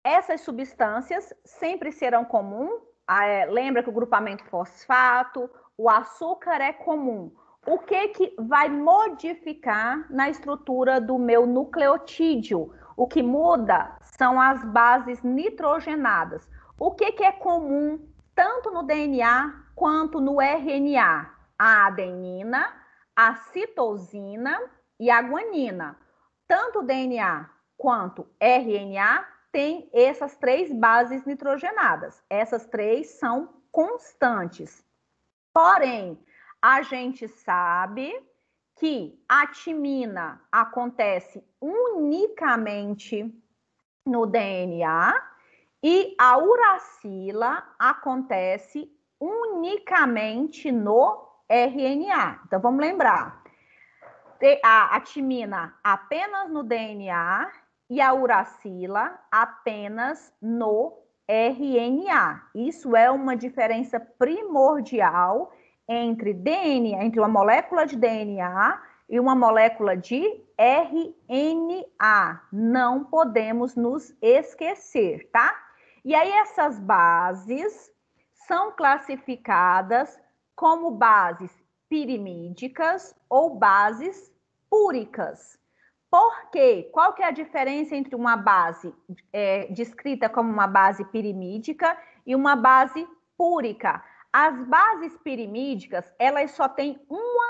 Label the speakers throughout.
Speaker 1: Essas substâncias sempre serão comuns. Lembra que o grupamento fosfato, o açúcar é comum. O que vai modificar na estrutura do meu nucleotídeo? O que muda são as bases nitrogenadas. O que é comum tanto no DNA quanto no RNA? A adenina, a citosina e a guanina. Tanto o DNA quanto RNA tem essas 3 bases nitrogenadas. Essas 3 são constantes. Porém, a gente sabe que a timina acontece unicamente no DNA e a uracila acontece unicamente no RNA. Então, vamos lembrar. A timina apenas no DNA e a uracila apenas no RNA. Isso é uma diferença primordial entre DNA, entre uma molécula de DNA e uma molécula de RNA. Não podemos nos esquecer, tá? E aí essas bases são classificadas como bases pirimídicas ou bases púricas. Por quê? Qual que é a diferença entre uma base descrita como uma base pirimídica e uma base púrica? As bases pirimídicas, elas só têm um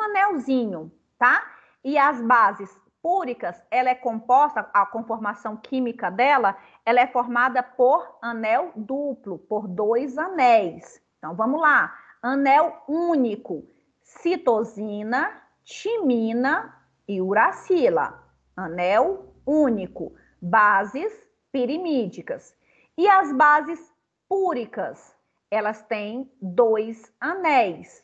Speaker 1: anelzinho, tá? E as bases púricas, ela é composta, a conformação química dela, ela é formada por anel duplo, por 2 anéis. Então, vamos lá. Anel único, citosina, timina e uracila. Anel único, bases pirimídicas. E as bases púricas, elas têm 2 anéis.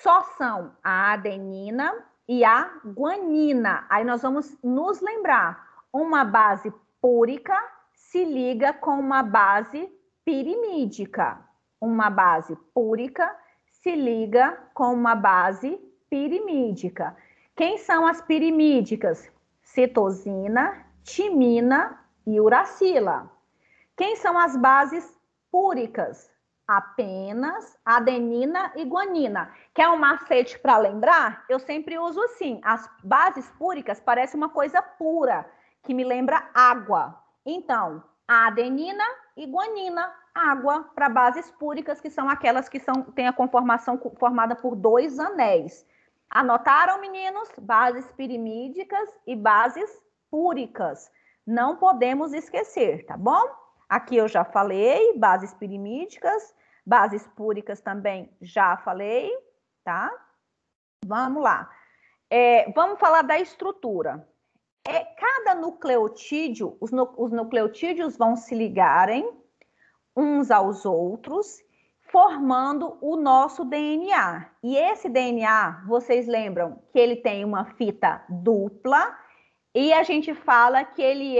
Speaker 1: Só são a adenina e a guanina. Aí nós vamos nos lembrar, uma base púrica se liga com uma base pirimídica. Uma base púrica se liga com uma base pirimídica. Quem são as pirimídicas? Citosina, timina e uracila. Quem são as bases púricas? Apenas adenina e guanina. Quer um macete para lembrar? Eu sempre uso assim. As bases púricas parecem uma coisa pura, que me lembra água. Então, adenina e guanina, água para bases púricas, que são aquelas que têm a conformação formada por 2 anéis. Anotaram, meninos? Bases pirimídicas e bases púricas. Não podemos esquecer, tá bom? Aqui eu já falei, bases pirimídicas, bases púricas também já falei, tá? Vamos lá. Vamos falar da estrutura. Cada nucleotídeo, os nucleotídeos vão se ligarem uns aos outros, formando o nosso DNA. E esse DNA, vocês lembram que ele tem uma fita dupla, e a gente fala que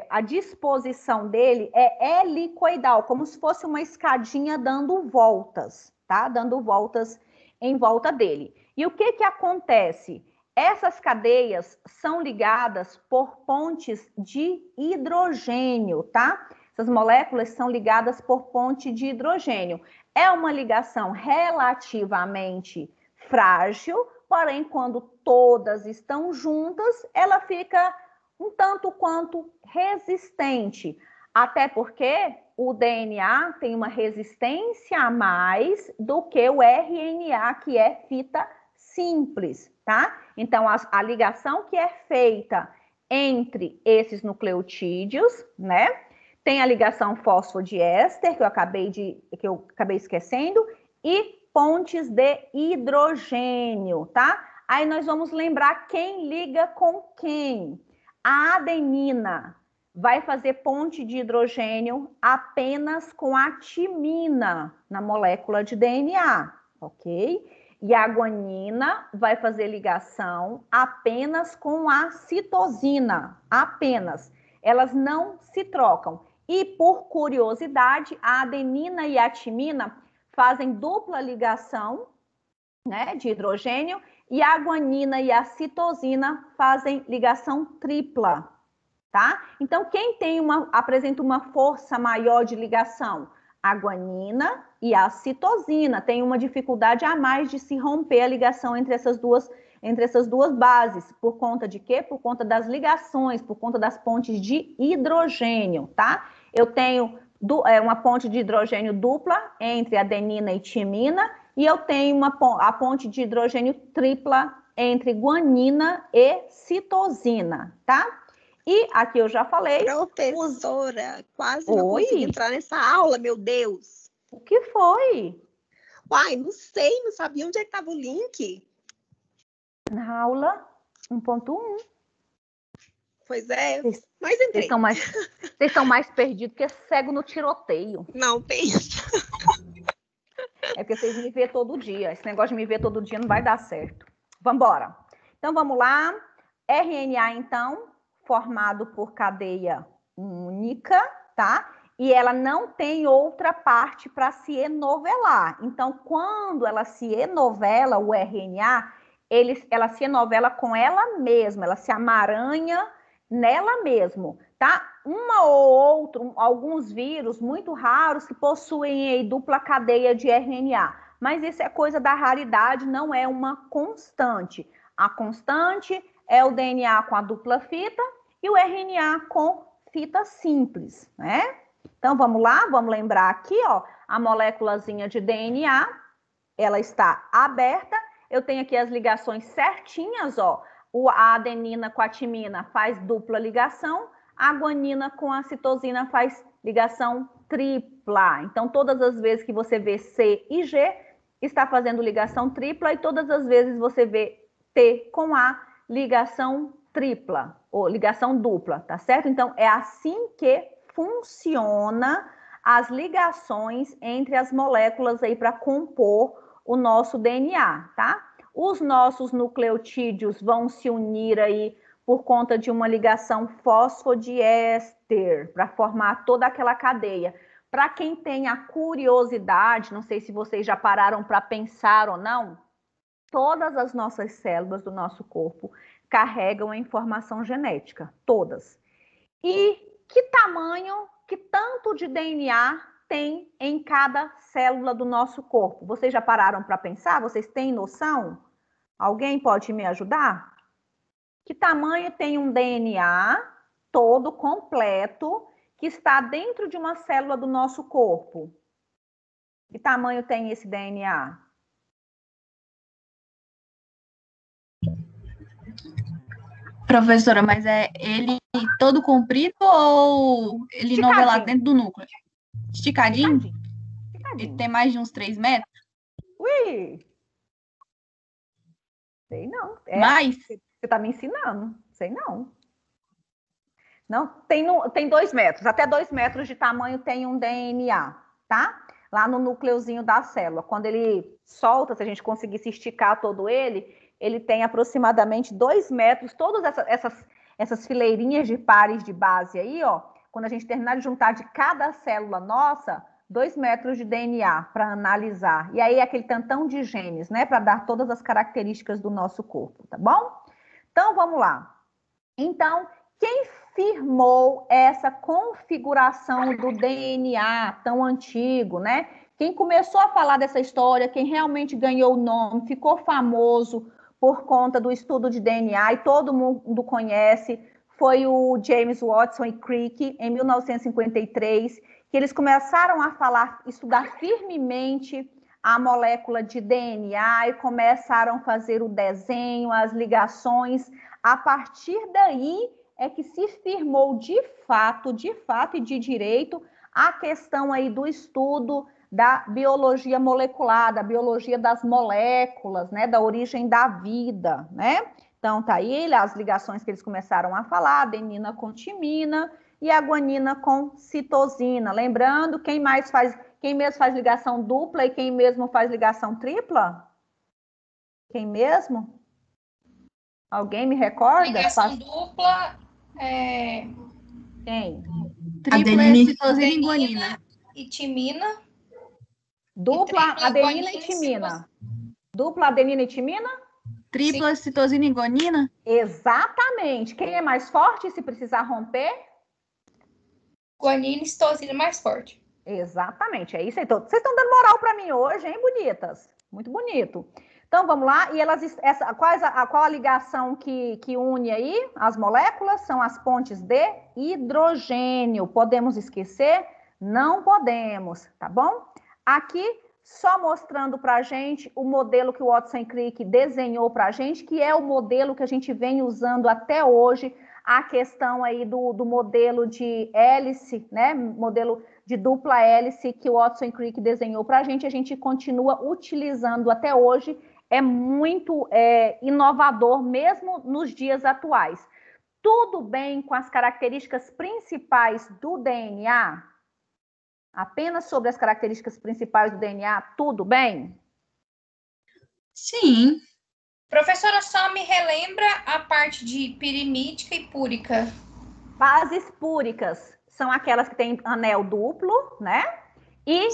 Speaker 1: a disposição dele é helicoidal, como se fosse uma escadinha dando voltas, tá? Dando voltas em volta dele. E o que acontece? Essas cadeias são ligadas por pontes de hidrogênio, tá? Essas moléculas são ligadas por ponte de hidrogênio. É uma ligação relativamente frágil, porém, quando todas estão juntas, ela fica um tanto quanto resistente. Até porque o DNA tem uma resistência a mais do que o RNA, que é fita simples, tá? Então, a ligação que é feita entre esses nucleotídeos, né? Tem a ligação fosfodiéster, que eu acabei esquecendo, e pontes de hidrogênio, tá? Aí nós vamos lembrar quem liga com quem. A adenina vai fazer ponte de hidrogênio apenas com a timina na molécula de DNA, ok? E a guanina vai fazer ligação apenas com a citosina, apenas. Elas não se trocam. E, por curiosidade, a adenina e a timina fazem dupla ligação, né, de hidrogênio, e a guanina e a citosina fazem ligação tripla, tá? Então, quem apresenta uma força maior de ligação? A guanina e a citosina. Tem uma dificuldade a mais de se romper a ligação entre essas duas bases. Por conta de quê? Por conta das ligações, por conta das pontes de hidrogênio, tá? Eu tenho uma ponte de hidrogênio dupla entre adenina e timina, e eu tenho a ponte de hidrogênio tripla entre guanina e citosina, tá? E aqui eu já falei...
Speaker 2: Professora, quase não consegui entrar nessa aula, meu Deus.
Speaker 1: O que foi?
Speaker 2: Uai, não sei, não sabia onde é que estava o link.
Speaker 1: Na aula 1.1.
Speaker 2: Pois é, mas entrei.
Speaker 1: Vocês estão mais perdidos que cego no tiroteio.
Speaker 2: Não, pensa.
Speaker 1: É porque vocês me vêem todo dia. Esse negócio de me ver todo dia não vai dar certo. Vamos embora. Então, vamos lá. RNA, então, formado por cadeia única, tá? E ela não tem outra parte para se enovelar. Então, quando ela se enovela, o RNA, ela se enovela com ela mesma, ela se amaranha nela mesmo, tá? Uma ou outra, alguns vírus muito raros que possuem aí dupla cadeia de RNA, mas isso é coisa da raridade, não é uma constante. A constante é o DNA com a dupla fita e o RNA com fita simples, né? Então, vamos lá, vamos lembrar aqui, ó, a moléculazinha de DNA, ela está aberta, eu tenho aqui as ligações certinhas, ó, a adenina com a timina faz dupla ligação, a guanina com a citosina faz ligação tripla. Então, todas as vezes que você vê C e G, está fazendo ligação tripla, e todas as vezes você vê T com A, ligação tripla, ou ligação dupla, tá certo? Então, é assim que funciona as ligações entre as moléculas aí para compor o nosso DNA, tá? Os nossos nucleotídeos vão se unir aí por conta de uma ligação fosfodiéster para formar toda aquela cadeia. Para quem tem a curiosidade, não sei se vocês já pararam para pensar ou não, todas as nossas células do nosso corpo carregam a informação genética, todas. E que tamanho, que tanto de DNA tem em cada célula do nosso corpo? Vocês já pararam para pensar? Vocês têm noção? Alguém pode me ajudar? Que tamanho tem um DNA todo completo que está dentro de uma célula do nosso corpo? Que tamanho tem esse DNA?
Speaker 3: Professora, mas é ele todo comprido ou ele novelado dentro do núcleo? Esticadinho? Ele tem mais de uns 3 metros?
Speaker 1: Ui! Sei não.
Speaker 3: Mais?
Speaker 1: Você está me ensinando. Sei não. Não, tem 2 metros. Até 2 metros de tamanho tem um DNA, tá? Lá no núcleozinho da célula. Quando ele solta, se a gente conseguisse esticar todo ele tem aproximadamente 2 metros. Todas essas fileirinhas de pares de base aí, ó. Quando a gente terminar de juntar de cada célula nossa, 2 metros de DNA para analisar. E aí aquele tantão de genes, né? Para dar todas as características do nosso corpo, tá bom? Então, vamos lá. Então, quem firmou essa configuração do DNA tão antigo, né? Quem começou a falar dessa história, quem realmente ganhou o nome, ficou famoso por conta do estudo de DNA e todo mundo conhece, foi o James Watson e Crick, em 1953, que eles começaram a estudar firmemente a molécula de DNA e começaram a fazer o desenho, as ligações. A partir daí é que se firmou de fato e de direito a questão aí do estudo da biologia molecular, da biologia das moléculas, né, da origem da vida, né? Então tá aí as ligações que eles começaram a falar, adenina com timina e a guanina com citosina. Lembrando, quem mesmo faz ligação dupla e quem mesmo faz ligação tripla? Quem mesmo? Alguém me recorda?
Speaker 4: Ligação dupla é...
Speaker 1: Quem?
Speaker 3: Tripla é citosina e guanina.
Speaker 4: E timina.
Speaker 1: Dupla adenina e timina. Dupla adenina e timina?
Speaker 3: Tripla citosina e guanina?
Speaker 1: Exatamente. Quem é mais forte se precisar romper?
Speaker 4: Guanina e citosina mais forte.
Speaker 1: Exatamente, é isso aí. Vocês estão dando moral para mim hoje, hein, bonitas? Muito bonito. Então, vamos lá. E elas, qual a ligação que une aí as moléculas? São as pontes de hidrogênio. Podemos esquecer? Não podemos, tá bom? Aqui, só mostrando para a gente o modelo que o Watson e Crick desenhou para a gente, que é o modelo que a gente vem usando até hoje, a questão aí do modelo de hélice, né? Modelo de dupla hélice que o Watson e Crick desenhou para a gente continua utilizando até hoje, é muito inovador, mesmo nos dias atuais. Tudo bem com as características principais do DNA? Apenas sobre as características principais do DNA, tudo bem?
Speaker 3: Sim.
Speaker 4: Professora, só me relembra a parte de pirimídica e púrica.
Speaker 1: Bases púricas são aquelas que têm anel duplo, né? E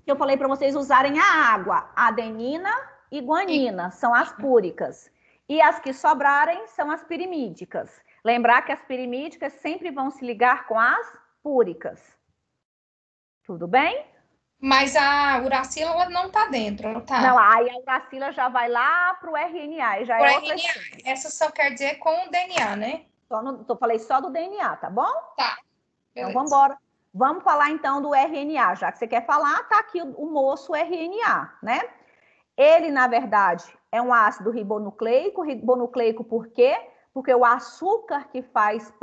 Speaker 1: que eu falei para vocês usarem a água, adenina e guanina, são as púricas. E as que sobrarem são as pirimídicas. Lembrar que as pirimídicas sempre vão se ligar com as púricas. Tudo bem?
Speaker 4: Mas a uracila ela não tá dentro, tá?
Speaker 1: Não, aí a uracila já vai lá para o RNA. E já é outra
Speaker 4: RNA, essa só quer dizer com o DNA, né?
Speaker 1: Falei só do DNA, tá bom?
Speaker 4: Tá.
Speaker 1: Beleza. Então, vamos embora. Vamos falar, então, do RNA. Já que você quer falar, tá aqui o moço RNA, né? Ele, na verdade, é um ácido ribonucleico. Ribonucleico por quê? Porque o açúcar que faz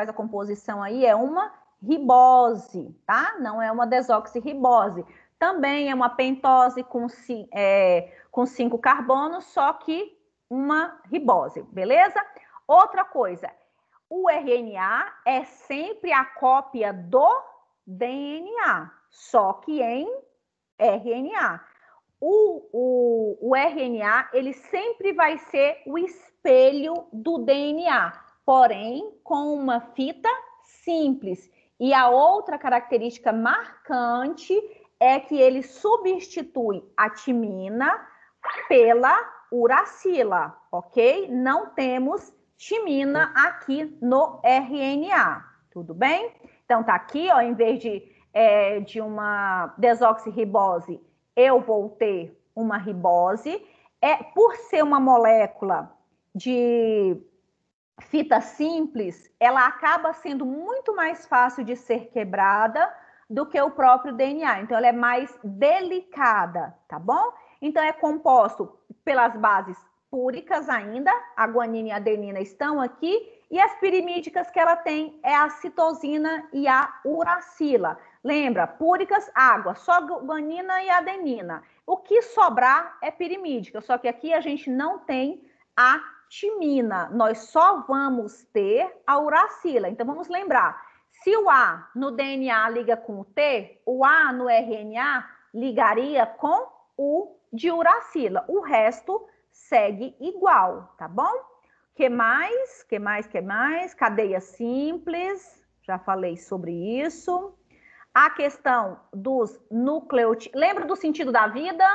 Speaker 1: a composição aí é uma ribose, tá? Não é uma desoxirribose. Também é uma pentose com 5 carbonos, só que uma ribose, beleza? Outra coisa, o RNA é sempre a cópia do DNA, só que em RNA. O RNA, ele sempre vai ser o espelho do DNA, porém com uma fita simples. E a outra característica marcante é que ele substitui a timina pela uracila, ok? Não temos timina aqui no RNA, tudo bem? Então, tá aqui, ó, em vez de uma desoxirribose, eu vou ter uma ribose. Por ser uma molécula de fita simples, ela acaba sendo muito mais fácil de ser quebrada do que o próprio DNA. Então, ela é mais delicada, tá bom? Então, é composto pelas bases púricas ainda, a guanina e a adenina estão aqui, e as pirimídicas que ela tem é a citosina e a uracila. Lembra, púricas, água, só guanina e adenina. O que sobrar é pirimídica, só que aqui a gente não tem a timina, nós só vamos ter a uracila. Então, vamos lembrar, se o A no DNA liga com o T, o A no RNA ligaria com o de uracila. O resto segue igual, tá bom? Que mais? Cadeia simples, já falei sobre isso. A questão dos nucleotídeos. Lembra do sentido da vida?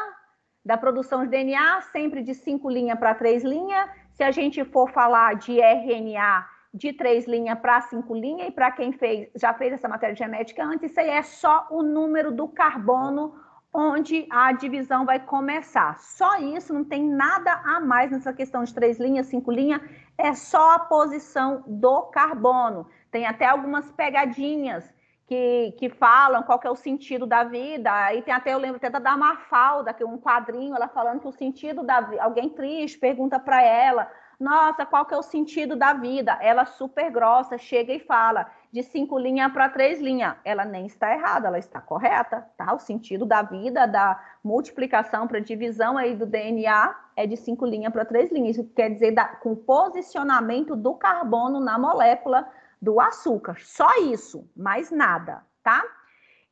Speaker 1: Da produção de DNA, sempre de 5 linhas para 3 linhas. Se a gente for falar de RNA, de 3 linhas para 5 linhas, e para quem já fez essa matéria genética antes, isso aí é só o número do carbono onde a divisão vai começar. Só isso, não tem nada a mais nessa questão de 3 linhas, 5 linhas, é só a posição do carbono. Tem até algumas pegadinhas que falam qual que é o sentido da vida. Aí tem até, eu lembro até da Mafalda, que é um quadrinho, ela falando que o sentido da vida, alguém triste pergunta para ela, nossa, qual que é o sentido da vida? Ela super grossa, chega e fala de 5 linhas para 3 linhas. Ela nem está errada, ela está correta, tá? O sentido da vida, da multiplicação para divisão aí do DNA é de 5 linhas para 3 linhas. Isso quer dizer com o posicionamento do carbono na molécula do açúcar. Só isso, mais nada, tá?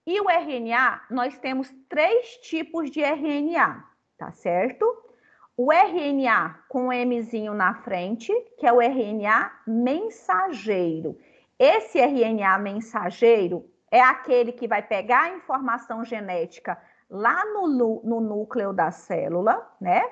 Speaker 1: E o RNA, nós temos 3 tipos de RNA, tá certo? O RNA com o Mzinho na frente, que é o RNA mensageiro. Esse RNA mensageiro é aquele que vai pegar a informação genética lá no núcleo da célula, né?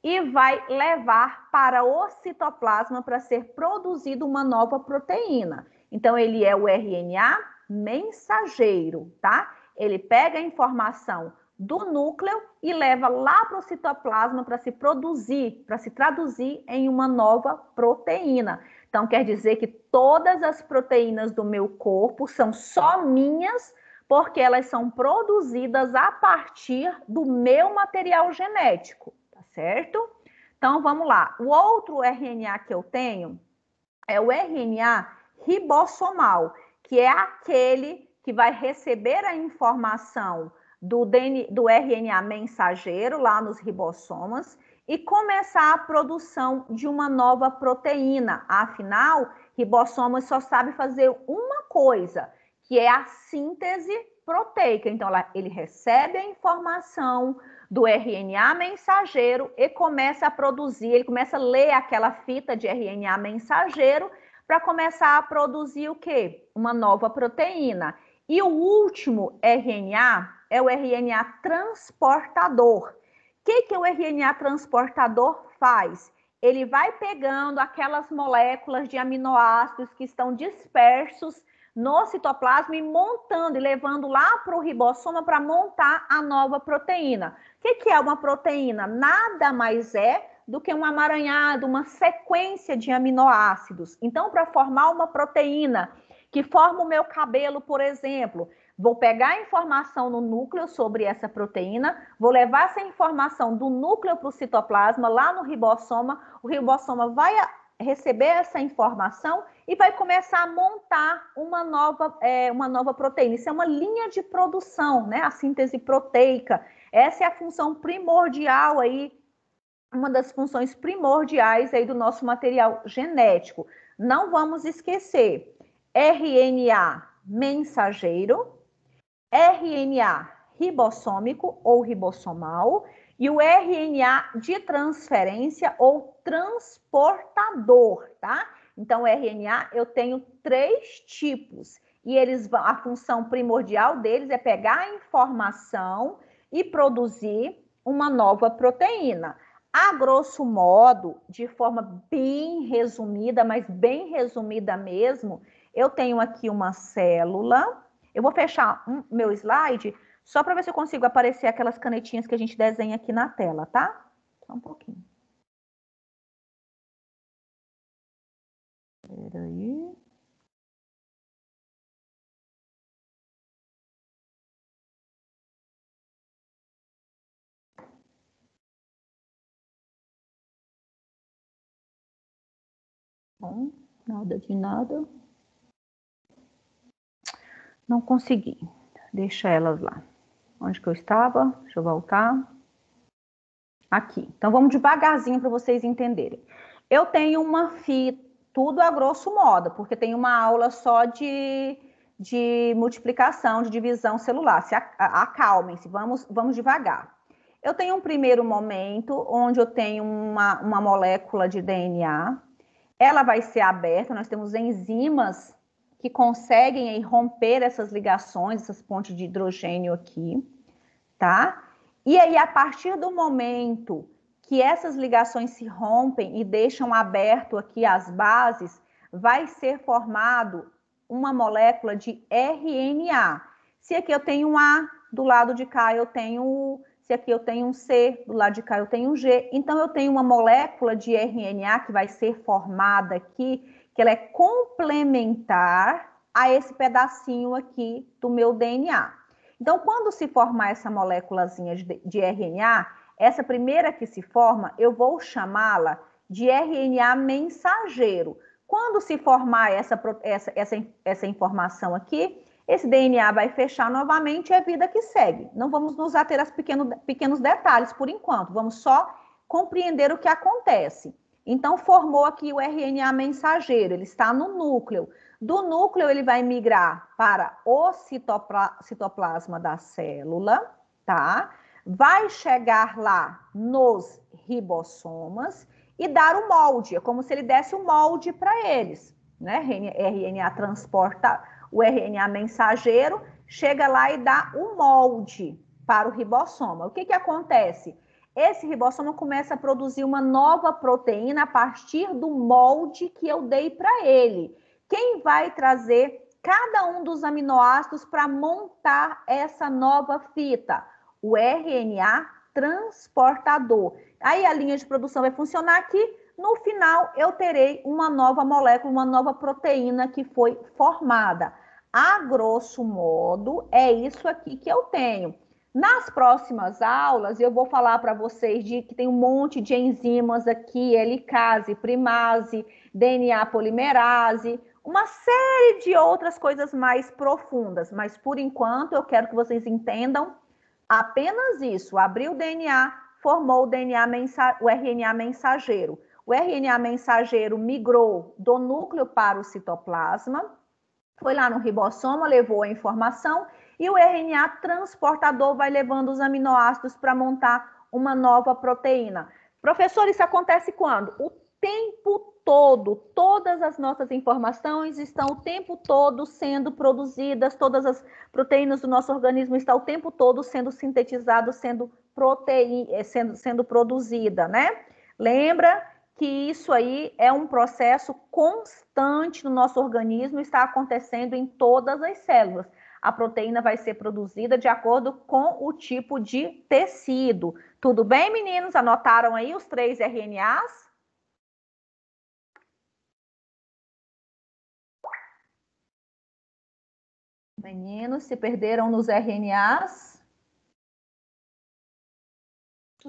Speaker 1: e vai levar para o citoplasma para ser produzida uma nova proteína. Então, ele é o RNA mensageiro, tá? Ele pega a informação do núcleo e leva lá para o citoplasma para se produzir, para se traduzir em uma nova proteína. Então, quer dizer que todas as proteínas do meu corpo são só minhas, porque elas são produzidas a partir do meu material genético, tá certo? Então, vamos lá. O outro RNA que eu tenho é o RNA ribossomal, que é aquele que vai receber a informação do RNA mensageiro lá nos ribossomas e começar a produção de uma nova proteína. Afinal, ribossomas só sabe fazer uma coisa, que é a síntese proteica. Então, ele recebe a informação do RNA mensageiro e começa a produzir, ele começa a ler aquela fita de RNA mensageiro para começar a produzir o quê? Uma nova proteína. E o último RNA é o RNA transportador. O que o RNA transportador faz? Ele vai pegando aquelas moléculas de aminoácidos que estão dispersos no citoplasma e montando e levando lá para o ribossoma para montar a nova proteína. O que é uma proteína? Nada mais é do que um amaranhado, uma sequência de aminoácidos. Então, para formar uma proteína que forma o meu cabelo, por exemplo, vou pegar a informação no núcleo sobre essa proteína, vou levar essa informação do núcleo para o citoplasma, lá no ribossoma, o ribossoma vai receber essa informação e vai começar a montar uma nova proteína. Isso é uma linha de produção, né? A síntese proteica. Essa é a função primordial aí, uma das funções primordiais aí do nosso material genético. Não vamos esquecer, RNA mensageiro, RNA ribossômico ou ribossomal e o RNA de transferência ou transportador, tá? Então, RNA eu tenho 3 tipos e a função primordial deles é pegar a informação e produzir uma nova proteína. A grosso modo, de forma bem resumida, mas bem resumida mesmo, eu tenho aqui uma célula. Eu vou fechar meu slide só para ver se eu consigo aparecer aquelas canetinhas que a gente desenha aqui na tela, tá? Só um pouquinho. Peraí. Bom, nada de nada. Não consegui. Deixa elas lá. Onde que eu estava? Deixa eu voltar. Aqui. Então, vamos devagarzinho para vocês entenderem. Eu tenho uma fita, tudo a grosso modo, porque tem uma aula só de multiplicação, de divisão celular. Acalmem-se, vamos devagar. Eu tenho um primeiro momento onde eu tenho uma molécula de DNA. Ela vai ser aberta, nós temos enzimas que conseguem aí romper essas ligações, essas pontes de hidrogênio aqui, tá? E aí, a partir do momento que essas ligações se rompem e deixam aberto aqui as bases, vai ser formado uma molécula de RNA. Se aqui eu tenho um A, do lado de cá eu tenho U, se aqui eu tenho um C, do lado de cá eu tenho um G. Então, eu tenho uma molécula de RNA que vai ser formada aqui, que ela é complementar a esse pedacinho aqui do meu DNA. Então, quando se formar essa moléculazinha de RNA, essa primeira que se forma, eu vou chamá-la de RNA mensageiro. Quando se formar essa informação aqui, esse DNA vai fechar novamente e é vida que segue. Não vamos nos ater aos pequenos detalhes por enquanto, vamos só compreender o que acontece. Então, formou aqui o RNA mensageiro, ele está no núcleo. Do núcleo, ele vai migrar para o citoplasma da célula, tá? Vai chegar lá nos ribossomas e dar o molde. É como se ele desse o molde para eles, né? RNA transporta o RNA mensageiro, chega lá e dá o molde para o ribossoma. O que acontece? esse ribossomo começa a produzir uma nova proteína a partir do molde que eu dei para ele. Quem vai trazer cada um dos aminoácidos para montar essa nova fita? O RNA transportador. Aí a linha de produção vai funcionar aqui. No final, eu terei uma nova molécula, uma nova proteína que foi formada. A grosso modo, é isso aqui que eu tenho. Nas próximas aulas, eu vou falar para vocês de que tem um monte de enzimas aqui, helicase, primase, DNA polimerase, uma série de outras coisas mais profundas. Mas, por enquanto, eu quero que vocês entendam apenas isso. Abriu o DNA, formou o RNA mensageiro. O RNA mensageiro migrou do núcleo para o citoplasma, foi lá no ribossomo, levou a informação, e o RNA transportador vai levando os aminoácidos para montar uma nova proteína. Professor, isso acontece quando? O tempo todo, todas as nossas informações estão o tempo todo sendo produzidas, todas as proteínas do nosso organismo estão o tempo todo sendo sintetizadas, sendo produzida, né? Lembra que isso aí é um processo constante no nosso organismo, está acontecendo em todas as células. A proteína vai ser produzida de acordo com o tipo de tecido. Tudo bem, meninos? Anotaram aí os 3 RNAs? Meninos, se perderam nos RNAs?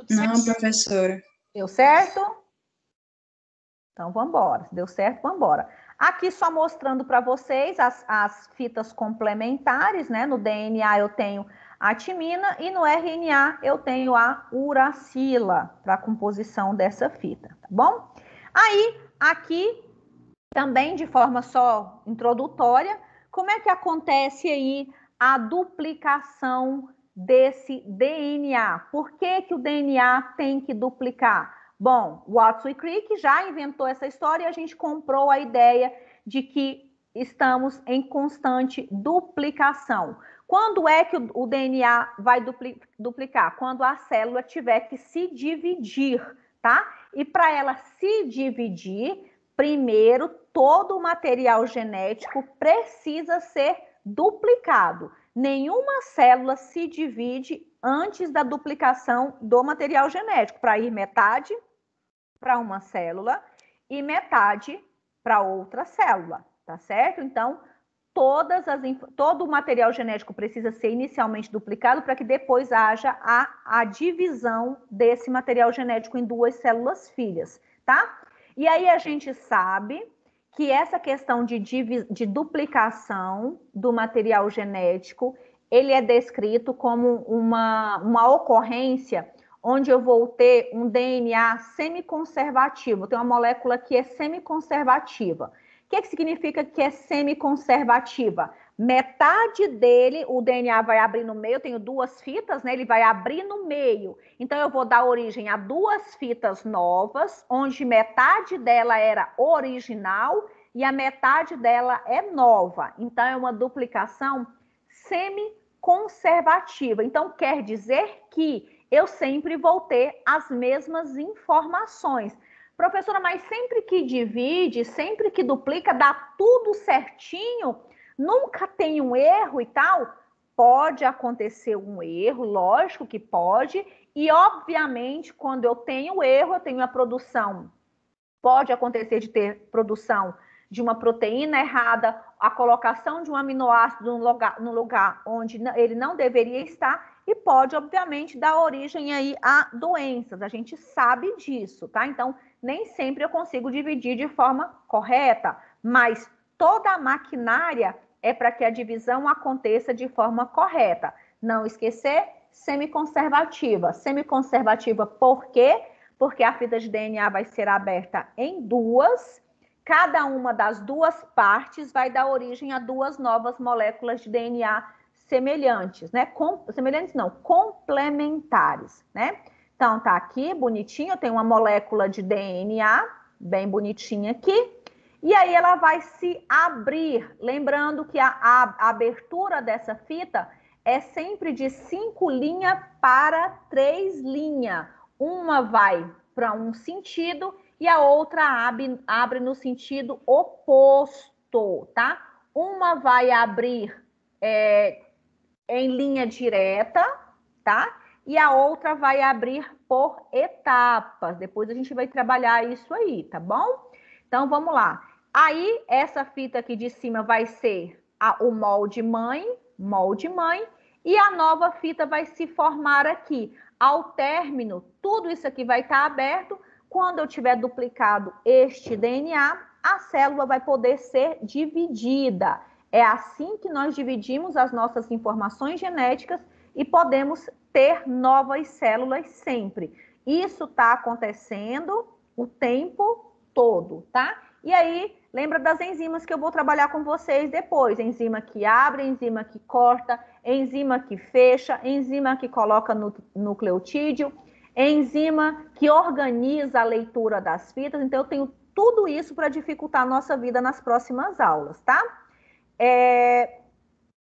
Speaker 3: Não, professora.
Speaker 1: Deu certo? Então, vamos embora. Se deu certo, vamos embora. Aqui só mostrando para vocês as fitas complementares, né? No DNA eu tenho a timina e no RNA eu tenho a uracila para a composição dessa fita, tá bom? Aí, aqui, também de forma só introdutória, como é que acontece aí a duplicação desse DNA? Por que que o DNA tem que duplicar? Bom, Watson e Crick já inventou essa história e a gente comprou a ideia de que estamos em constante duplicação. Quando é que o DNA vai duplicar? Quando a célula tiver que se dividir, tá? E para ela se dividir, primeiro, todo o material genético precisa ser duplicado. Nenhuma célula se divide antes da duplicação do material genético, para ir metade para uma célula e metade para outra célula, tá certo? Então, todo o material genético precisa ser inicialmente duplicado para que depois haja a divisão desse material genético em 2 células filhas, tá? E aí a gente sabe que essa questão de duplicação do material genético, ele é descrito como uma ocorrência onde eu vou ter um DNA semiconservativo. Tem uma molécula que é semiconservativa. O que significa que é semiconservativa? Metade dele, o DNA vai abrir no meio, eu tenho 2 fitas, né? Ele vai abrir no meio. Então, eu vou dar origem a 2 fitas novas, onde metade dela era original e a metade dela é nova. Então, é uma duplicação semiconservativa. Então, quer dizer que eu sempre vou ter as mesmas informações. Professora, mas sempre que divide, sempre que duplica, dá tudo certinho? Nunca tem um erro e tal? Pode acontecer um erro, lógico que pode. E, obviamente, quando eu tenho erro, eu tenho a produção. Pode acontecer de ter produção de uma proteína errada, a colocação de um aminoácido no lugar onde ele não deveria estar, e pode, obviamente, dar origem aí a doenças. A gente sabe disso, tá? Então, nem sempre eu consigo dividir de forma correta, mas toda a maquinária é para que a divisão aconteça de forma correta. Não esquecer, semiconservativa. Semiconservativa por quê? Porque a fita de DNA vai ser aberta em 2. Cada uma das 2 partes vai dar origem a 2 novas moléculas de DNA semelhantes, né? Semelhantes não, complementares, né? Então, tá aqui, bonitinho, tem uma molécula de DNA, bem bonitinha aqui, e aí ela vai se abrir. Lembrando que a abertura dessa fita é sempre de 5 linhas para 3 linhas. uma vai para um sentido e a outra abre no sentido oposto, tá? Uma vai abrir em linha direta, tá? E a outra vai abrir por etapas. Depois a gente vai trabalhar isso aí, tá bom? Então, vamos lá. Aí, essa fita aqui de cima vai ser o molde mãe, e a nova fita vai se formar aqui. Ao término, tudo isso aqui vai estar aberto. Quando eu tiver duplicado este DNA, a célula vai poder ser dividida. É assim que nós dividimos as nossas informações genéticas e podemos ter novas células sempre. Isso está acontecendo o tempo todo, tá? E aí, lembra das enzimas que eu vou trabalhar com vocês depois. Enzima que abre, enzima que corta, enzima que fecha, enzima que coloca no nucleotídeo, enzima que organiza a leitura das fitas. Então, eu tenho tudo isso para dificultar a nossa vida nas próximas aulas, tá?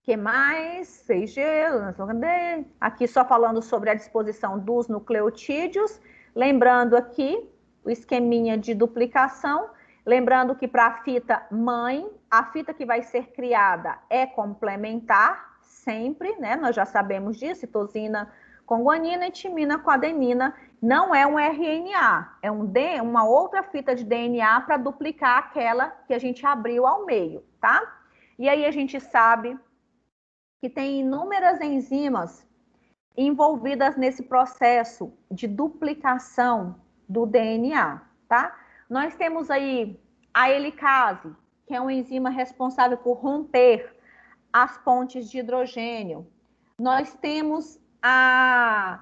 Speaker 1: Que mais? 6G, aqui só falando sobre a disposição dos nucleotídeos. Lembrando aqui o esqueminha de duplicação. Lembrando que para a fita mãe, a fita que vai ser criada é complementar, sempre, né? Nós já sabemos disso, citosina com guanina e timina com adenina. Não é um RNA, é uma outra fita de DNA para duplicar aquela que a gente abriu ao meio, tá? E aí a gente sabe que tem inúmeras enzimas envolvidas nesse processo de duplicação do DNA, tá? Nós temos aí a helicase, que é uma enzima responsável por romper as pontes de hidrogênio. Nós temos a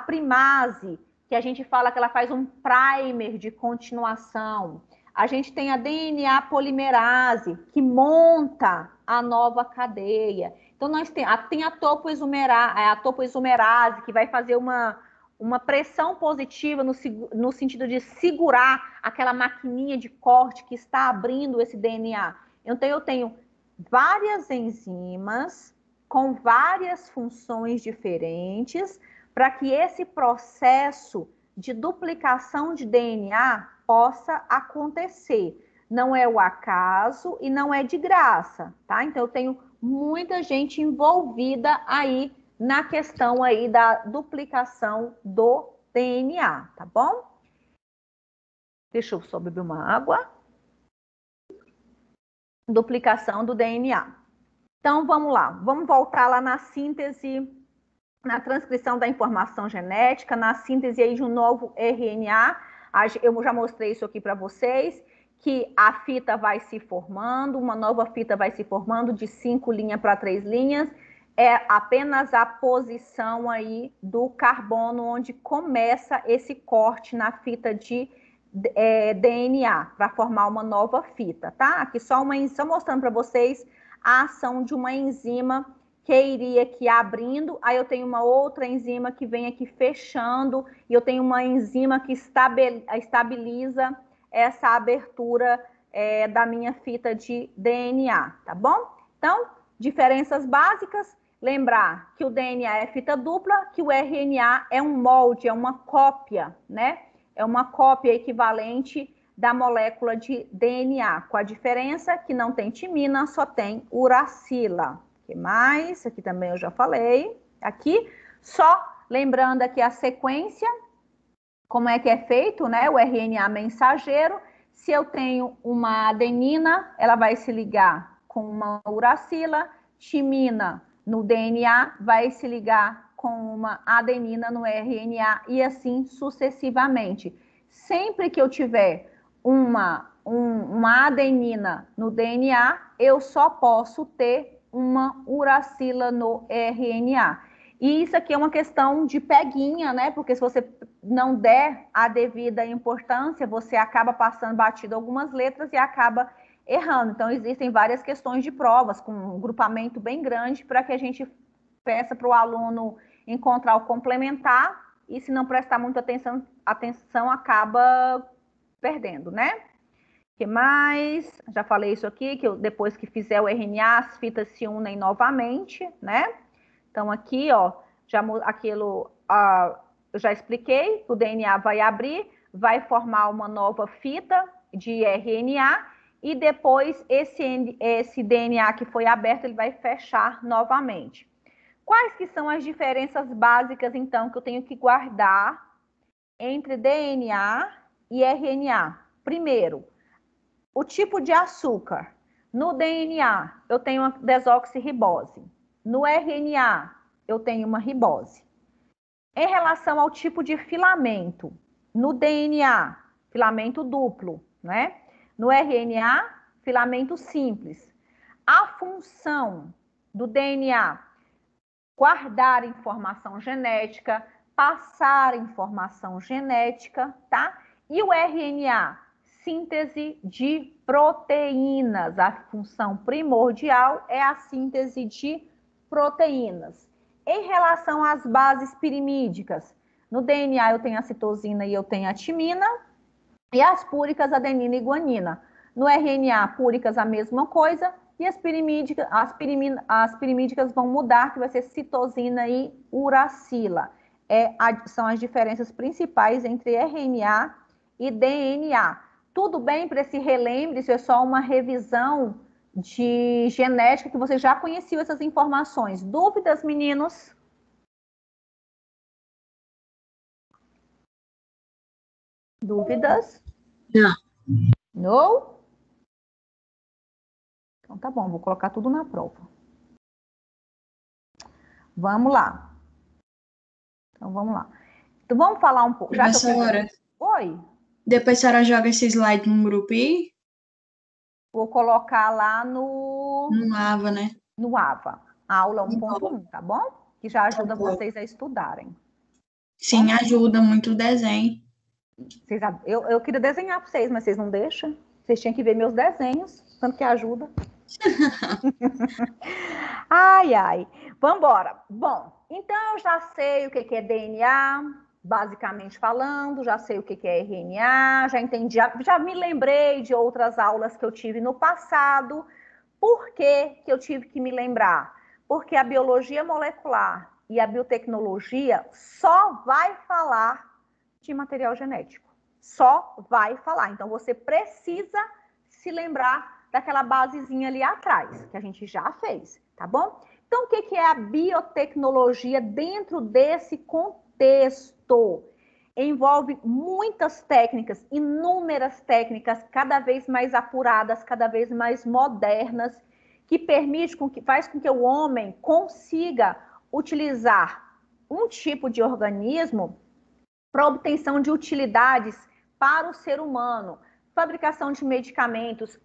Speaker 1: primase, que a gente fala que ela faz um primer de continuação. A gente tem a DNA polimerase, que monta a nova cadeia. Então, nós tem a topoisomerase, que vai fazer uma pressão positiva no sentido de segurar aquela maquininha de corte que está abrindo esse DNA. Então, eu tenho várias enzimas com várias funções diferentes para que esse processo de duplicação de DNA possa acontecer. Não é o acaso e não é de graça, tá? Então, eu tenho muita gente envolvida aí na questão aí da duplicação do DNA, tá bom? Deixa eu só beber uma água. Duplicação do DNA. Então, vamos lá. Vamos voltar lá na síntese, na transcrição da informação genética, na síntese aí de um novo RNA. Eu já mostrei isso aqui para vocês, que a fita vai se formando, uma nova fita vai se formando de 5 linhas para 3 linhas. É apenas a posição aí do carbono onde começa esse corte na fita de DNA para formar uma nova fita, tá? Aqui só mostrando para vocês a ação de uma enzima que iria aqui abrindo, aí eu tenho uma outra enzima que vem aqui fechando, e eu tenho uma enzima que estabiliza essa abertura da minha fita de DNA, tá bom? Então, diferenças básicas, lembrar que o DNA é fita dupla, que o RNA é um molde, é uma cópia, né? É uma cópia equivalente da molécula de DNA, com a diferença que não tem timina, só tem uracila. O que mais? Aqui também eu já falei. Aqui, só lembrando aqui a sequência, como é que é feito, né? O RNA mensageiro. Se eu tenho uma adenina, ela vai se ligar com uma uracila, timina no DNA vai se ligar com uma adenina no RNA e assim sucessivamente. Sempre que eu tiver uma adenina no DNA, eu só posso ter uma uracila no RNA. E isso aqui é uma questão de peguinha, né? Porque se você não der a devida importância, você acaba passando batido algumas letras e acaba errando. Então, existem várias questões de provas com um grupamento bem grande para que a gente peça para o aluno encontrar o complementar e se não prestar muita atenção acaba perdendo, né? O que mais? Já falei isso aqui, que depois que fizer o RNA, as fitas se unem novamente, né? Então, aqui, ó, eu já expliquei, o DNA vai abrir, vai formar uma nova fita de RNA e depois esse DNA que foi aberto, ele vai fechar novamente. Quais que são as diferenças básicas, então, que eu tenho que guardar entre DNA e RNA? Primeiro, o tipo de açúcar. No DNA, eu tenho uma desoxirribose. No RNA, eu tenho uma ribose. Em relação ao tipo de filamento, no DNA, filamento duplo, né? No RNA, filamento simples. A função do DNA, guardar informação genética, passar informação genética, tá? E o RNA, síntese de proteínas. A função primordial é a síntese de proteínas. Em relação às bases pirimídicas, no DNA eu tenho a citosina e eu tenho a timina, e as púricas, adenina e guanina. No RNA, púricas a mesma coisa, e as pirimídicas vão mudar, que vai ser citosina e uracila. São as diferenças principais entre RNA e DNA. Tudo bem para esse relembre, isso é só uma revisão de genética, que você já conhecia essas informações. Dúvidas, meninos? Dúvidas?
Speaker 3: Não.
Speaker 1: Não? Então tá bom, vou colocar tudo na prova. Vamos lá. Então vamos lá. Então vamos falar um pouco.
Speaker 3: Professora.
Speaker 1: Oi.
Speaker 3: Depois a senhora joga esse slide no grupo aí?
Speaker 1: Vou colocar lá no
Speaker 3: AVA, né?
Speaker 1: No AVA. Aula 1.1, tá bom? Que já ajuda vocês a estudarem.
Speaker 3: Sim, ajuda muito o desenho.
Speaker 1: Eu queria desenhar para vocês, mas vocês não deixam. Vocês tinham que ver meus desenhos, tanto que ajuda. Ai, ai. Vambora. Bom, então eu já sei o que é DNA, basicamente falando, já sei o que é RNA, já entendi, já me lembrei de outras aulas que eu tive no passado. Por que eu tive que me lembrar? Porque a biologia molecular e a biotecnologia só vai falar de material genético. Só vai falar. Então, você precisa se lembrar daquela basezinha ali atrás, que a gente já fez, tá bom? Então, o que é a biotecnologia dentro desse contexto? Envolve muitas técnicas, inúmeras técnicas, cada vez mais apuradas, cada vez mais modernas, que faz com que o homem consiga utilizar um tipo de organismo para obtenção de utilidades para o ser humano, fabricação de medicamentos,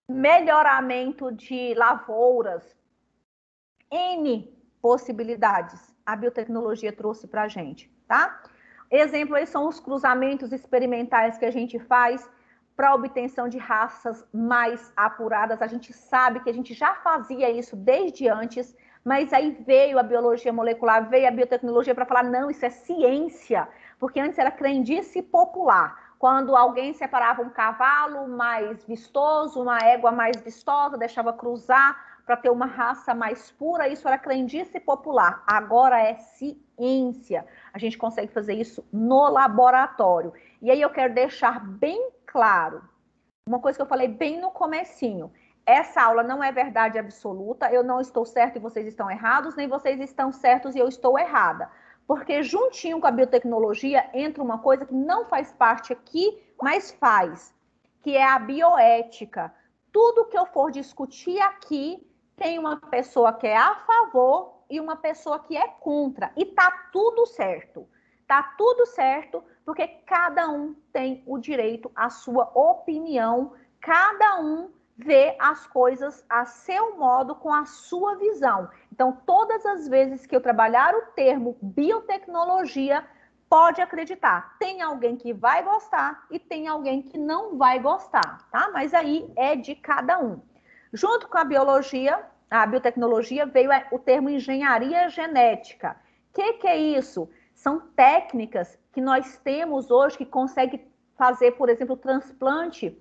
Speaker 1: melhoramento de lavouras, N possibilidades a biotecnologia trouxe para a gente, tá? Exemplo aí são os cruzamentos experimentais que a gente faz para obtenção de raças mais apuradas. A gente sabe que a gente já fazia isso desde antes, mas aí veio a biologia molecular, veio a biotecnologia para falar, não, isso é ciência, porque antes era crendice popular. Quando alguém separava um cavalo mais vistoso, uma égua mais vistosa, deixava cruzar para ter uma raça mais pura, isso era crendice popular. Agora é ciência. A gente consegue fazer isso no laboratório. E aí eu quero deixar bem claro uma coisa que eu falei bem no comecinho. Essa aula não é verdade absoluta, eu não estou certo e vocês estão errados, nem vocês estão certos e eu estou errada. Porque juntinho com a biotecnologia entra uma coisa que não faz parte aqui, mas faz, que é a bioética. Tudo que eu for discutir aqui, tem uma pessoa que é a favor e uma pessoa que é contra. E tá tudo certo. Tá tudo certo, porque cada um tem o direito à sua opinião, cada um vê as coisas a seu modo, com a sua visão. Então, todas as vezes que eu trabalhar o termo biotecnologia, pode acreditar, tem alguém que vai gostar e tem alguém que não vai gostar, tá? Mas aí é de cada um. Junto com a biologia, a biotecnologia, veio o termo engenharia genética. O que é isso? São técnicas que nós temos hoje que conseguem fazer, por exemplo, o transplante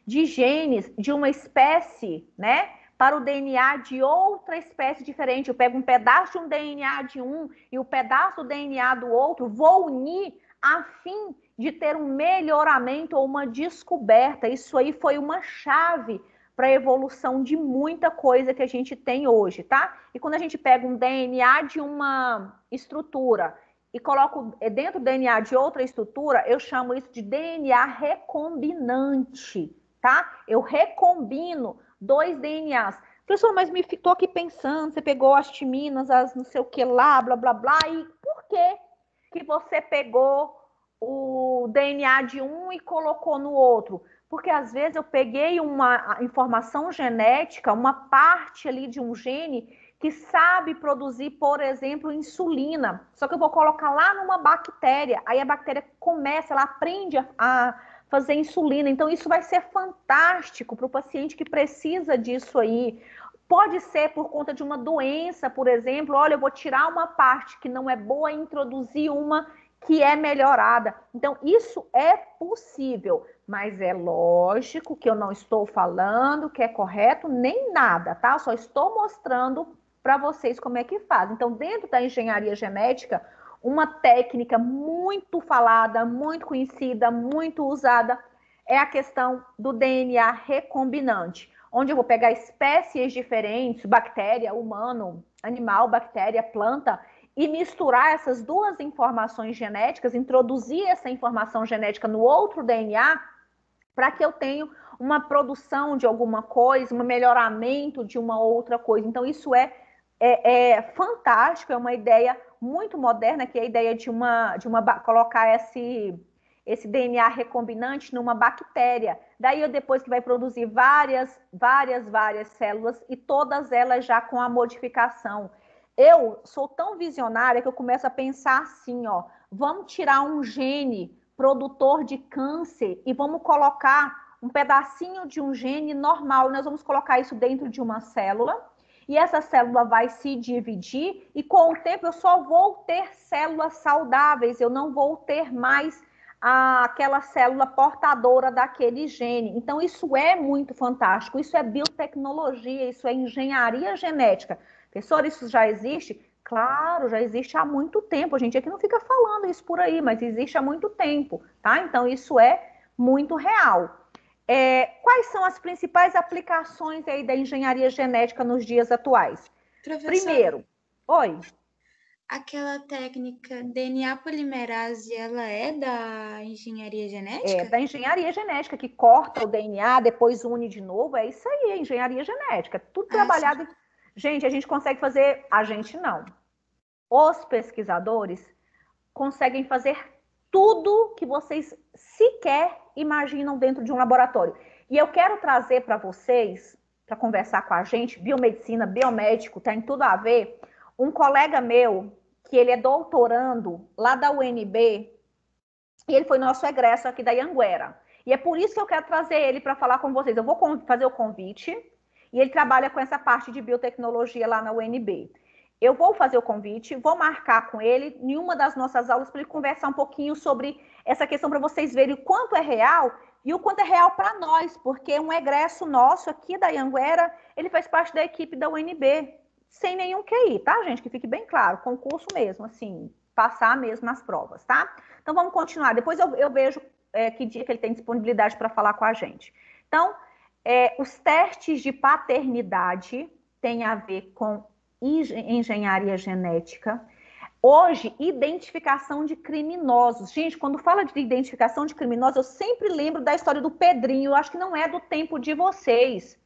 Speaker 1: de genes de uma espécie, né, para o DNA de outra espécie diferente. Eu pego um pedaço de um DNA de um e o pedaço do DNA do outro, vou unir a fim de ter um melhoramento ou uma descoberta. Isso aí foi uma chave para a evolução de muita coisa que a gente tem hoje, tá? E quando a gente pega um DNA de uma estrutura e coloco dentro do DNA de outra estrutura, eu chamo isso de DNA recombinante, tá? Eu recombino 2 DNAs. Professor, mas me estou aqui pensando, você pegou as timinas, as não sei o que lá, blá, blá, blá, e por que você pegou o DNA de um e colocou no outro? Porque às vezes eu peguei uma informação genética, uma parte ali de um gene que sabe produzir, por exemplo, insulina. Só que eu vou colocar lá numa bactéria, aí a bactéria começa, ela aprende a fazer insulina. Então isso vai ser fantástico para o paciente que precisa disso aí. Pode ser por conta de uma doença, por exemplo. Olha, eu vou tirar uma parte que não é boa e introduzir uma que é melhorada. Então, isso é possível, mas é lógico que eu não estou falando que é correto nem nada, tá? Só estou mostrando para vocês como é que faz. Então, dentro da engenharia genética, uma técnica muito falada, muito conhecida, muito usada, é a questão do DNA recombinante, onde eu vou pegar espécies diferentes, bactéria, humano, animal, bactéria, planta, e misturar essas 2 informações genéticas, introduzir essa informação genética no outro DNA, para que eu tenha uma produção de alguma coisa, um melhoramento de uma outra coisa. Então, isso é fantástico, é uma ideia muito moderna, que é a ideia de colocar esse DNA recombinante numa bactéria. Daí, depois que vai produzir várias células, e todas elas já com a modificação. Eu sou tão visionária que eu começo a pensar assim, ó, vamos tirar um gene produtor de câncer e vamos colocar um pedacinho de um gene normal. Nós vamos colocar isso dentro de uma célula e essa célula vai se dividir e com o tempo eu só vou ter células saudáveis, eu não vou ter mais aquela célula portadora daquele gene. Então isso é muito fantástico, isso é biotecnologia, isso é engenharia genética. Professor, isso já existe? Claro, já existe há muito tempo. A gente aqui não fica falando isso por aí, mas existe há muito tempo, tá? Então, isso é muito real. Quais são as principais aplicações aí da engenharia genética nos dias atuais?
Speaker 3: Professor,
Speaker 1: primeiro, oi.
Speaker 3: Aquela técnica DNA polimerase, ela é da engenharia genética?
Speaker 1: É da engenharia genética, que corta o DNA, depois une de novo. É isso aí, é engenharia genética. Tudo trabalhado...
Speaker 3: Sim.
Speaker 1: Gente, a gente consegue fazer... A gente não. Os pesquisadores conseguem fazer tudo que vocês sequer imaginam dentro de um laboratório. E eu quero trazer para vocês, para conversar com a gente, biomedicina, biomédico, tem tudo a ver, um colega meu, que ele é doutorando lá da UNB, e ele foi nosso egresso aqui da Anhanguera. E é por isso que eu quero trazer ele para falar com vocês. Eu vou fazer o convite, e ele trabalha com essa parte de biotecnologia lá na UNB. Eu vou fazer o convite, vou marcar com ele em uma das nossas aulas para ele conversar um pouquinho sobre essa questão para vocês verem o quanto é real e o quanto é real para nós, porque um egresso nosso aqui da Anhanguera, ele faz parte da equipe da UNB, sem nenhum QI, tá, gente? Que fique bem claro, concurso mesmo, assim, passar mesmo nas provas, tá? Então, vamos continuar. Depois eu vejo que dia que ele tem disponibilidade para falar com a gente. Então, os testes de paternidade têm a ver com engenharia genética. Hoje, identificação de criminosos. Gente, quando fala de identificação de criminosos, eu sempre lembro da história do Pedrinho. Eu acho que não é do tempo de vocês,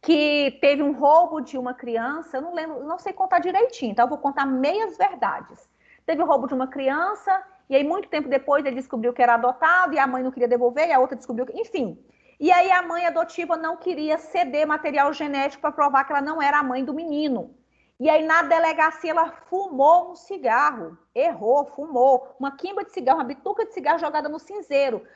Speaker 1: que teve um roubo de uma criança. Eu não lembro, não sei contar direitinho, então eu vou contar meias verdades. Teve o roubo de uma criança, e aí muito tempo depois ele descobriu que era adotado, e a mãe não queria devolver, e a outra descobriu que... Enfim. E aí a mãe adotiva não queria ceder material genético para provar que ela não era a mãe do menino. E aí, na delegacia, ela fumou um cigarro. Errou, fumou. Uma quimba de cigarro, uma bituca de cigarro jogada no cinzeiro.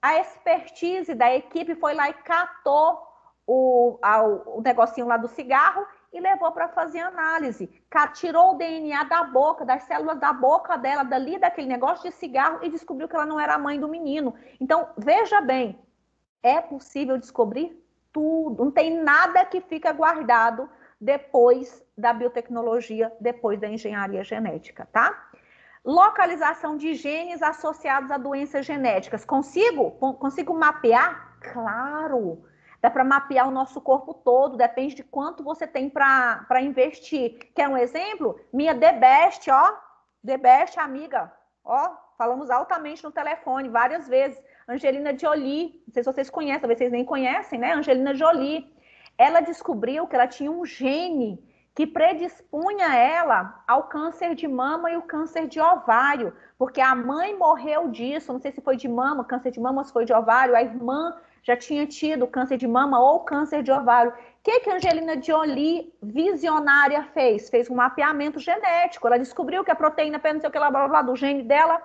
Speaker 1: A expertise da equipe foi lá e catou o negocinho lá do cigarro e levou para fazer análise. Tirou o DNA da boca, das células da boca dela, dali daquele negócio de cigarro, e descobriu que ela não era a mãe do menino. Então, veja bem, é possível descobrir tudo, não tem nada que fica guardado depois da biotecnologia, depois da engenharia genética, tá? Localização de genes associados a doenças genéticas. Consigo mapear? Claro! Dá para mapear o nosso corpo todo, depende de quanto você tem para investir. Quer um exemplo? Minha The Best, ó. The Best, amiga. Ó, falamos altamente no telefone várias vezes. Angelina Jolie, não sei se vocês conhecem, talvez vocês nem conhecem, né? Angelina Jolie. Ela descobriu que ela tinha um gene que predispunha ela ao câncer de mama e o câncer de ovário, porque a mãe morreu disso, não sei se foi de mama, câncer de mama, ou se foi de ovário, a irmã já tinha tido câncer de mama ou câncer de ovário. O que a Angelina Jolie, visionária, fez? Fez um mapeamento genético, ela descobriu que a proteína, não sei o que lá, do gene dela,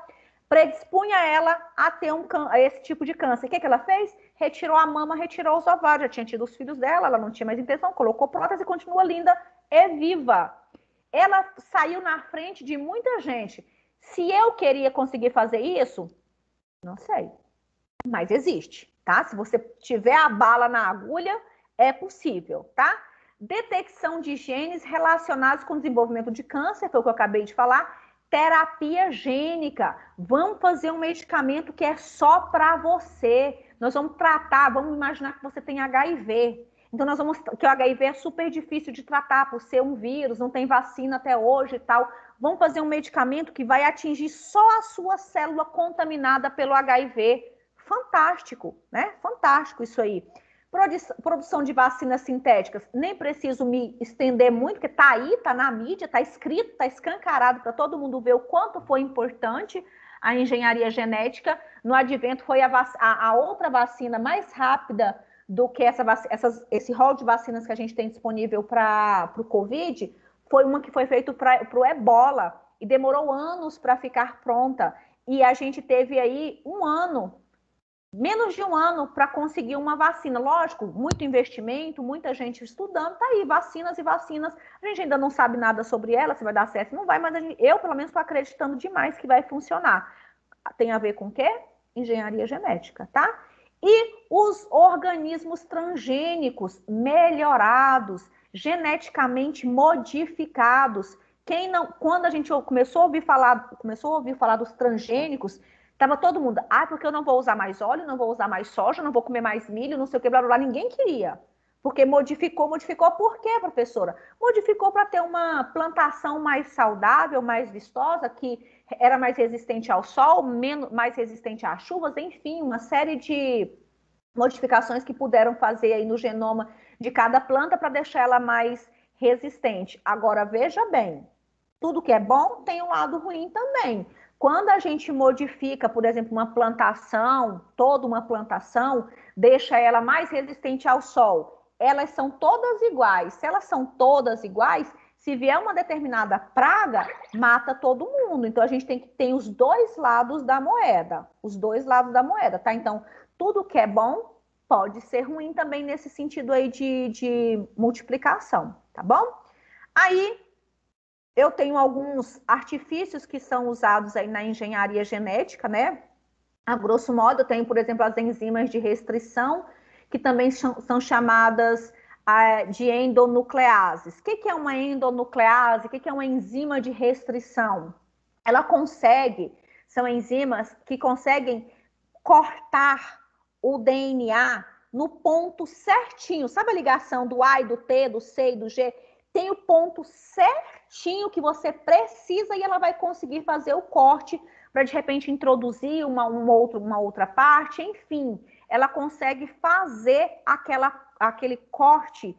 Speaker 1: predispunha ela a ter esse tipo de câncer. O que ela fez? Retirou a mama, retirou os ovários, já tinha tido os filhos dela, ela não tinha mais intenção, colocou prótese e continua linda e viva. Ela saiu na frente de muita gente. Se eu queria conseguir fazer isso, não sei, mas existe, tá? Se você tiver a bala na agulha, é possível, tá? Detecção de genes relacionados com o desenvolvimento de câncer, foi o que eu acabei de falar. Terapia gênica. Vamos fazer um medicamento que é só para você. Nós vamos tratar, vamos imaginar que você tem HIV. Então, que o HIV é super difícil de tratar por ser um vírus, não tem vacina até hoje e tal. Vamos fazer um medicamento que vai atingir só a sua célula contaminada pelo HIV. Fantástico, né? Fantástico isso aí. Produção de vacinas sintéticas, nem preciso me estender muito, porque tá aí, tá na mídia, tá escrito, tá escancarado para todo mundo ver o quanto foi importante a engenharia genética. No advento foi a outra vacina mais rápida do que esse rol de vacinas que a gente tem disponível para o Covid, foi uma que foi feita para o Ebola, e demorou anos para ficar pronta. E a gente teve aí menos de um ano para conseguir uma vacina. Lógico, muito investimento, muita gente estudando, tá aí, vacinas e vacinas. A gente ainda não sabe nada sobre ela, se vai dar certo, não vai, mas eu, pelo menos, estou acreditando demais que vai funcionar. Tem a ver com o quê? Engenharia genética, tá? E os organismos transgênicos melhorados, geneticamente modificados. Quando a gente começou a ouvir falar dos transgênicos, tava todo mundo, porque eu não vou usar mais óleo, não vou usar mais soja, não vou comer mais milho, não sei o que, blá, blá, blá. Ninguém queria. Porque modificou por quê, professora? Modificou para ter uma plantação mais saudável, mais vistosa, que era mais resistente ao sol, mais resistente às chuvas, enfim, uma série de modificações que puderam fazer aí no genoma de cada planta para deixar ela mais resistente. Agora, veja bem, tudo que é bom tem um lado ruim também. Quando a gente modifica, por exemplo, uma plantação, toda uma plantação, deixa ela mais resistente ao sol, elas são todas iguais. Se elas são todas iguais, se vier uma determinada praga, mata todo mundo. Então, a gente tem que ter os dois lados da moeda. Os dois lados da moeda, tá? Então, tudo que é bom pode ser ruim também nesse sentido aí de multiplicação, tá bom? Aí, eu tenho alguns artifícios que são usados aí na engenharia genética, né? A grosso modo, eu tenho, por exemplo, as enzimas de restrição, que também são chamadas de endonucleases. O que é uma endonuclease? O que é uma enzima de restrição? São enzimas que conseguem cortar o DNA no ponto certinho. Sabe a ligação do A e do T, do C e do G? Tem o ponto certinho que você precisa e ela vai conseguir fazer o corte para, de repente, introduzir uma outra parte. Enfim, ela consegue fazer aquele corte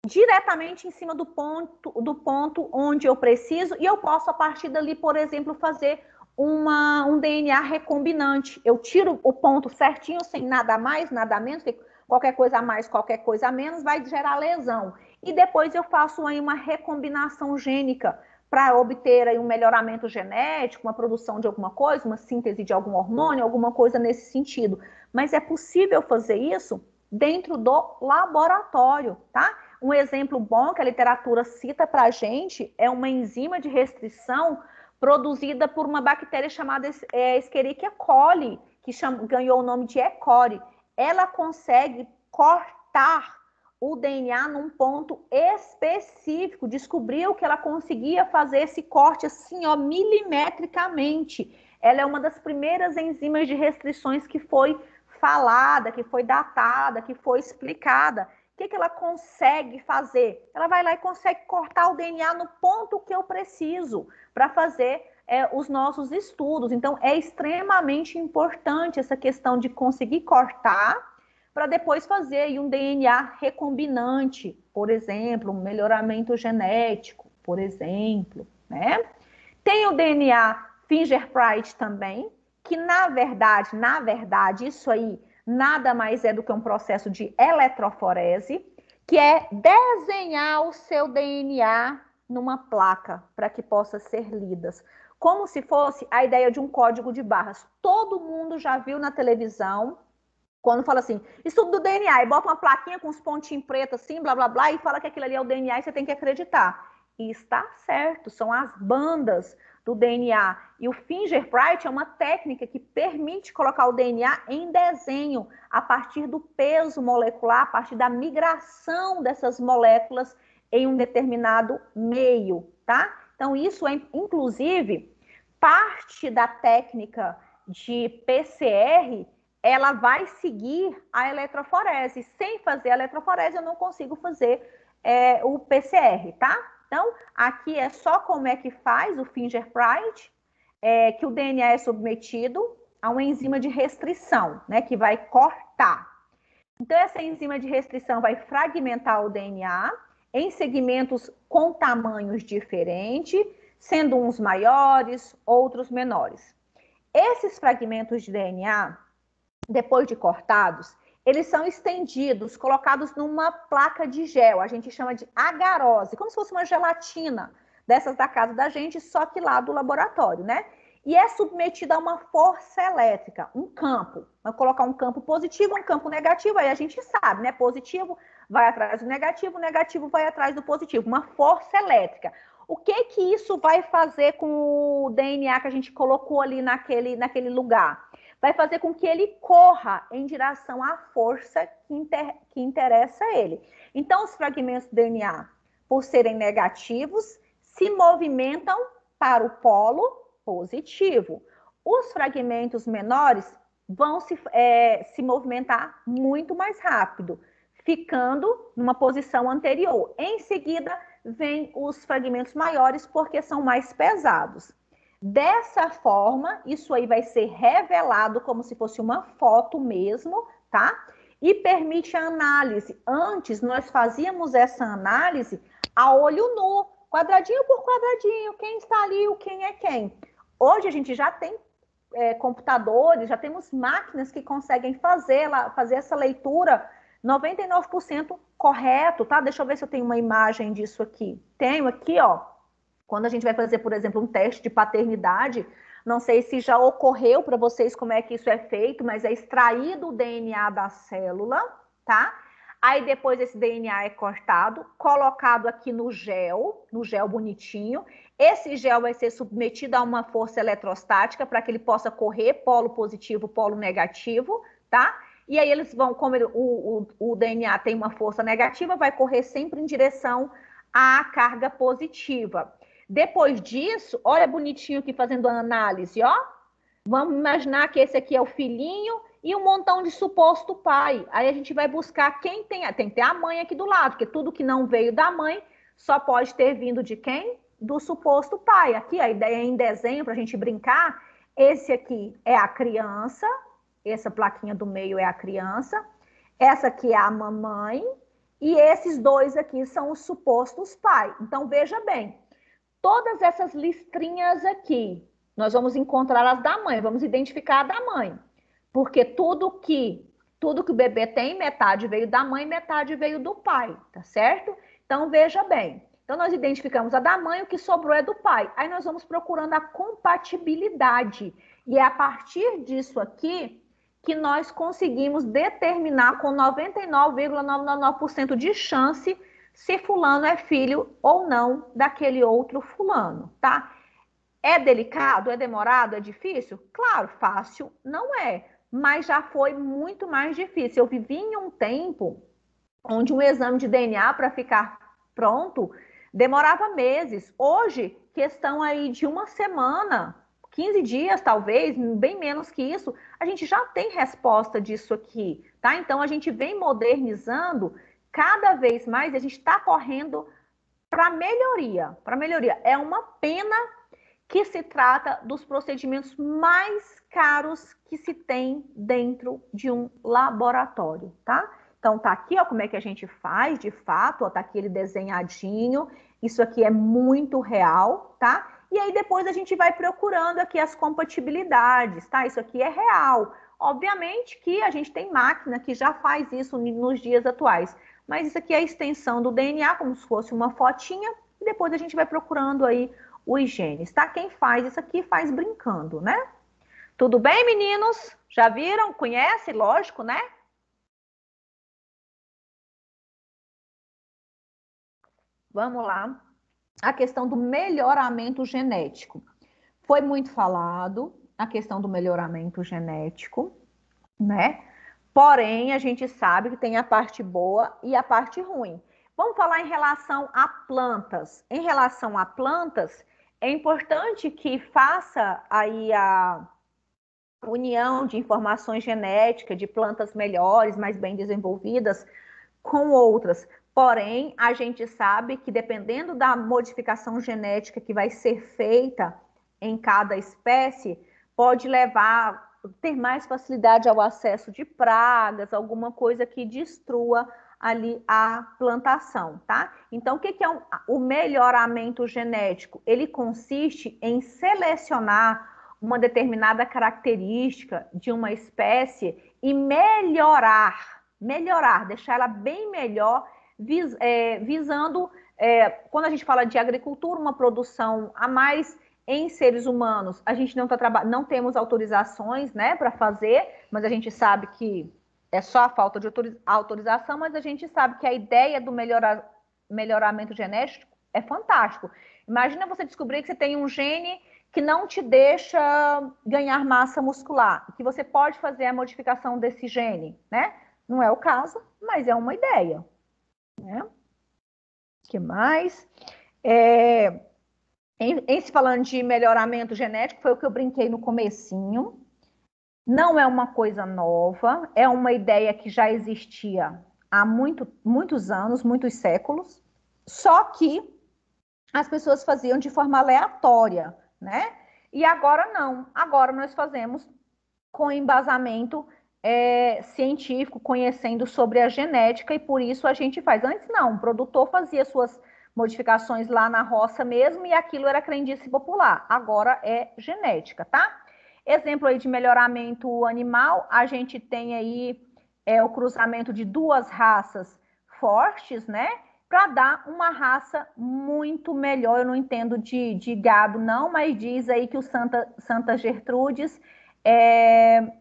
Speaker 1: diretamente em cima do ponto onde eu preciso, e eu posso, a partir dali, por exemplo, fazer um DNA recombinante. Eu tiro o ponto certinho, sem nada mais, nada menos, porque qualquer coisa a mais, qualquer coisa a menos vai gerar lesão. E depois eu faço aí uma recombinação gênica para obter aí um melhoramento genético, uma produção de alguma coisa, uma síntese de algum hormônio, alguma coisa nesse sentido. Mas é possível fazer isso dentro do laboratório, tá? Um exemplo bom que a literatura cita para a gente é uma enzima de restrição produzida por uma bactéria chamada Escherichia coli, que ganhou o nome de E. coli. ela consegue cortar o DNA num ponto específico, descobriu que ela conseguia fazer esse corte assim, ó, milimetricamente. Ela é uma das primeiras enzimas de restrições que foi falada, que foi datada, que foi explicada. O que ela consegue fazer? Ela vai lá e consegue cortar o DNA no ponto que eu preciso para fazer os nossos estudos. Então, é extremamente importante essa questão de conseguir cortar para depois fazer aí um DNA recombinante, por exemplo, um melhoramento genético, por exemplo, né? Tem o DNA fingerprint também, que na verdade, isso aí nada mais é do que um processo de eletroforese, que é desenhar o seu DNA numa placa para que possa ser lidas. Como se fosse a ideia de um código de barras. Todo mundo já viu na televisão, quando fala assim, estudo do DNA, e bota uma plaquinha com os pontinhos pretos assim, blá, blá, blá, e fala que aquilo ali é o DNA e você tem que acreditar. E está certo, são as bandas do DNA. E o fingerprint é uma técnica que permite colocar o DNA em desenho a partir do peso molecular, a partir da migração dessas moléculas em um determinado meio, tá? Então, isso é, inclusive, parte da técnica de PCR, ela vai seguir a eletroforese. Sem fazer a eletroforese, eu não consigo fazer o PCR, tá? Então, aqui é só como é que faz o fingerprint, que o DNA é submetido a uma enzima de restrição, né, que vai cortar. Então, essa enzima de restrição vai fragmentar o DNA em segmentos com tamanhos diferentes, sendo uns maiores, outros menores. Esses fragmentos de DNA, depois de cortados, eles são estendidos, colocados numa placa de gel, a gente chama de agarose, como se fosse uma gelatina dessas da casa da gente, só que lá do laboratório, né? E é submetida a uma força elétrica, um campo. Vai colocar um campo positivo, um campo negativo, aí a gente sabe, né? Positivo vai atrás do negativo, o negativo vai atrás do positivo, uma força elétrica. O que que isso vai fazer com o DNA que a gente colocou ali naquele lugar? Vai fazer com que ele corra em direção à força que interessa a ele. Então, os fragmentos do DNA, por serem negativos, se movimentam para o polo positivo. Os fragmentos menores vão se movimentar muito mais rápido, ficando numa posição anterior. Em seguida, vêm os fragmentos maiores, porque são mais pesados. Dessa forma, isso aí vai ser revelado como se fosse uma foto mesmo, tá? E permite a análise. Antes, nós fazíamos essa análise a olho nu, quadradinho por quadradinho, quem está ali, o quem é quem. Hoje, a gente já tem computadores, já temos máquinas que conseguem fazer essa leitura 99% correto, tá? Deixa eu ver se eu tenho uma imagem disso aqui. Tenho aqui, ó. Quando a gente vai fazer, por exemplo, um teste de paternidade, não sei se já ocorreu para vocês como é que isso é feito, mas é extraído o DNA da célula, tá? Aí depois esse DNA é cortado, colocado aqui no gel bonitinho. Esse gel vai ser submetido a uma força eletrostática para que ele possa correr polo positivo, polo negativo, tá? E aí eles vão, como o DNA tem uma força negativa, vai correr sempre em direção à carga positiva. Depois disso, olha bonitinho aqui fazendo a análise, ó. Vamos imaginar que esse aqui é o filhinho e um montão de suposto pai. Aí a gente vai buscar quem tem que ter a mãe aqui do lado, porque tudo que não veio da mãe só pode ter vindo de quem? Do suposto pai. Aqui a ideia é em desenho para a gente brincar. Esse aqui é a criança, essa plaquinha do meio é a criança, essa aqui é a mamãe e esses dois aqui são os supostos pais. Então veja bem. Todas essas listrinhas aqui, nós vamos encontrar as da mãe, vamos identificar a da mãe. Porque tudo que o bebê tem, metade veio da mãe, metade veio do pai, tá certo? Então, veja bem. Então, nós identificamos a da mãe, o que sobrou é do pai. Aí, nós vamos procurando a compatibilidade. E é a partir disso aqui que nós conseguimos determinar com 99,999% de chance se fulano é filho ou não daquele outro fulano, tá? É delicado? É demorado? É difícil? Claro, fácil não é. mas já foi muito mais difícil. Eu vivi em um tempo onde um exame de DNA para ficar pronto demorava meses. Hoje, questão aí de uma semana, 15 dias talvez, bem menos que isso, a gente já tem resposta disso aqui, tá? Então a gente vem modernizando cada vez mais, a gente está correndo para melhoria, para melhoria. É uma pena que se trata dos procedimentos mais caros que se tem dentro de um laboratório, tá? Então, tá aqui, ó, como é que a gente faz, de fato, ó, tá aqui ele desenhadinho. Isso aqui é muito real, tá? E aí depois a gente vai procurando aqui as compatibilidades, tá? Isso aqui é real. Obviamente que a gente tem máquina que já faz isso nos dias atuais, mas isso aqui é a extensão do DNA, como se fosse uma fotinha, e depois a gente vai procurando aí os genes, tá? Quem faz isso aqui faz brincando, né? Tudo bem, meninos? Já viram? Conhece? Lógico, né? Vamos lá. A questão do melhoramento genético. Foi muito falado a questão do melhoramento genético, né? Porém, a gente sabe que tem a parte boa e a parte ruim. Vamos falar em relação a plantas. Em relação a plantas, é importante que faça aí a união de informações genéticas de plantas melhores, mais bem desenvolvidas, com outras. Porém, a gente sabe que dependendo da modificação genética que vai ser feita em cada espécie, pode levar ter mais facilidade ao acesso de pragas, alguma coisa que destrua ali a plantação, tá? Então, o que é o melhoramento genético? Ele consiste em selecionar uma determinada característica de uma espécie e melhorar, deixar ela bem melhor, visando, quando a gente fala de agricultura, uma produção a mais em seres humanos. A gente não temos autorizações, né, para fazer, mas a gente sabe que é só a falta de autorização, mas a gente sabe que a ideia do melhoramento genético é fantástico. Imagina você descobrir que você tem um gene que não te deixa ganhar massa muscular, que você pode fazer a modificação desse gene, né? Não é o caso, mas é uma ideia, né? O que mais? Em se falando de melhoramento genético, foi o que eu brinquei no comecinho. Não é uma coisa nova, é uma ideia que já existia há muitos anos, muitos séculos, só que as pessoas faziam de forma aleatória, né? E agora não. Agora nós fazemos com embasamento científico, conhecendo sobre a genética, e por isso a gente faz. Antes não, o produtor fazia suas modificações lá na roça mesmo, e aquilo era crendice popular. Agora é genética, tá? Exemplo aí de melhoramento animal, a gente tem aí o cruzamento de duas raças fortes, né? Para dar uma raça muito melhor. Eu não entendo de gado, não, mas diz aí que o Santa Gertrudes é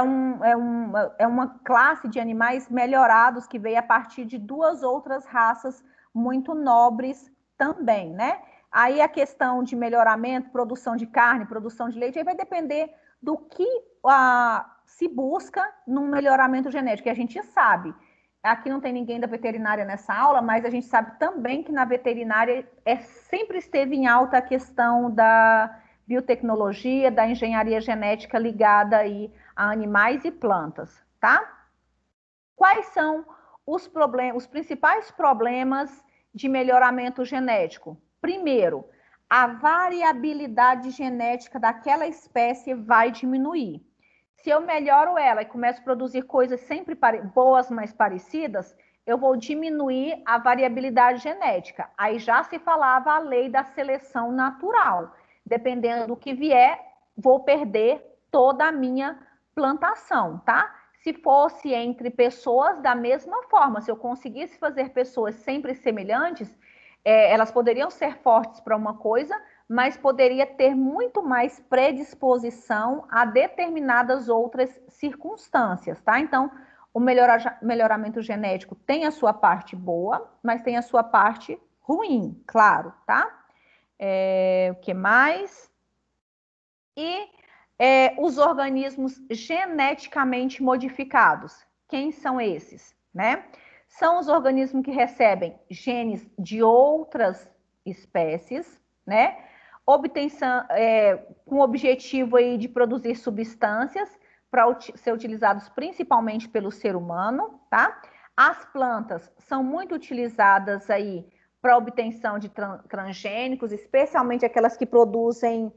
Speaker 1: uma classe de animais melhorados que veio a partir de duas outras raças muito nobres também, né? Aí a questão de melhoramento, produção de carne, produção de leite, aí vai depender do que se busca num melhoramento genético, que a gente sabe. Aqui não tem ninguém da veterinária nessa aula, mas a gente sabe também que na veterinária sempre esteve em alta a questão da biotecnologia, da engenharia genética ligada aí a animais e plantas, tá? Quais são os principais problemas de melhoramento genético? Primeiro, a variabilidade genética daquela espécie vai diminuir. Se eu melhoro ela e começo a produzir coisas sempre boas, mas parecidas, eu vou diminuir a variabilidade genética. Aí já se falava a lei da seleção natural. Dependendo do que vier, vou perder toda a minha plantação, tá? Se fosse entre pessoas, da mesma forma, se eu conseguisse fazer pessoas sempre semelhantes, elas poderiam ser fortes para uma coisa, mas poderia ter muito mais predisposição a determinadas outras circunstâncias, tá? Então, o melhoramento genético tem a sua parte boa, mas tem a sua parte ruim, claro, tá? O que mais? E Os organismos geneticamente modificados. Quem são esses, né? São os organismos que recebem genes de outras espécies, né? Obtenção, com o objetivo aí de produzir substâncias para ser utilizados principalmente pelo ser humano, tá? As plantas são muito utilizadas aí para obtenção de transgênicos, especialmente aquelas que produzem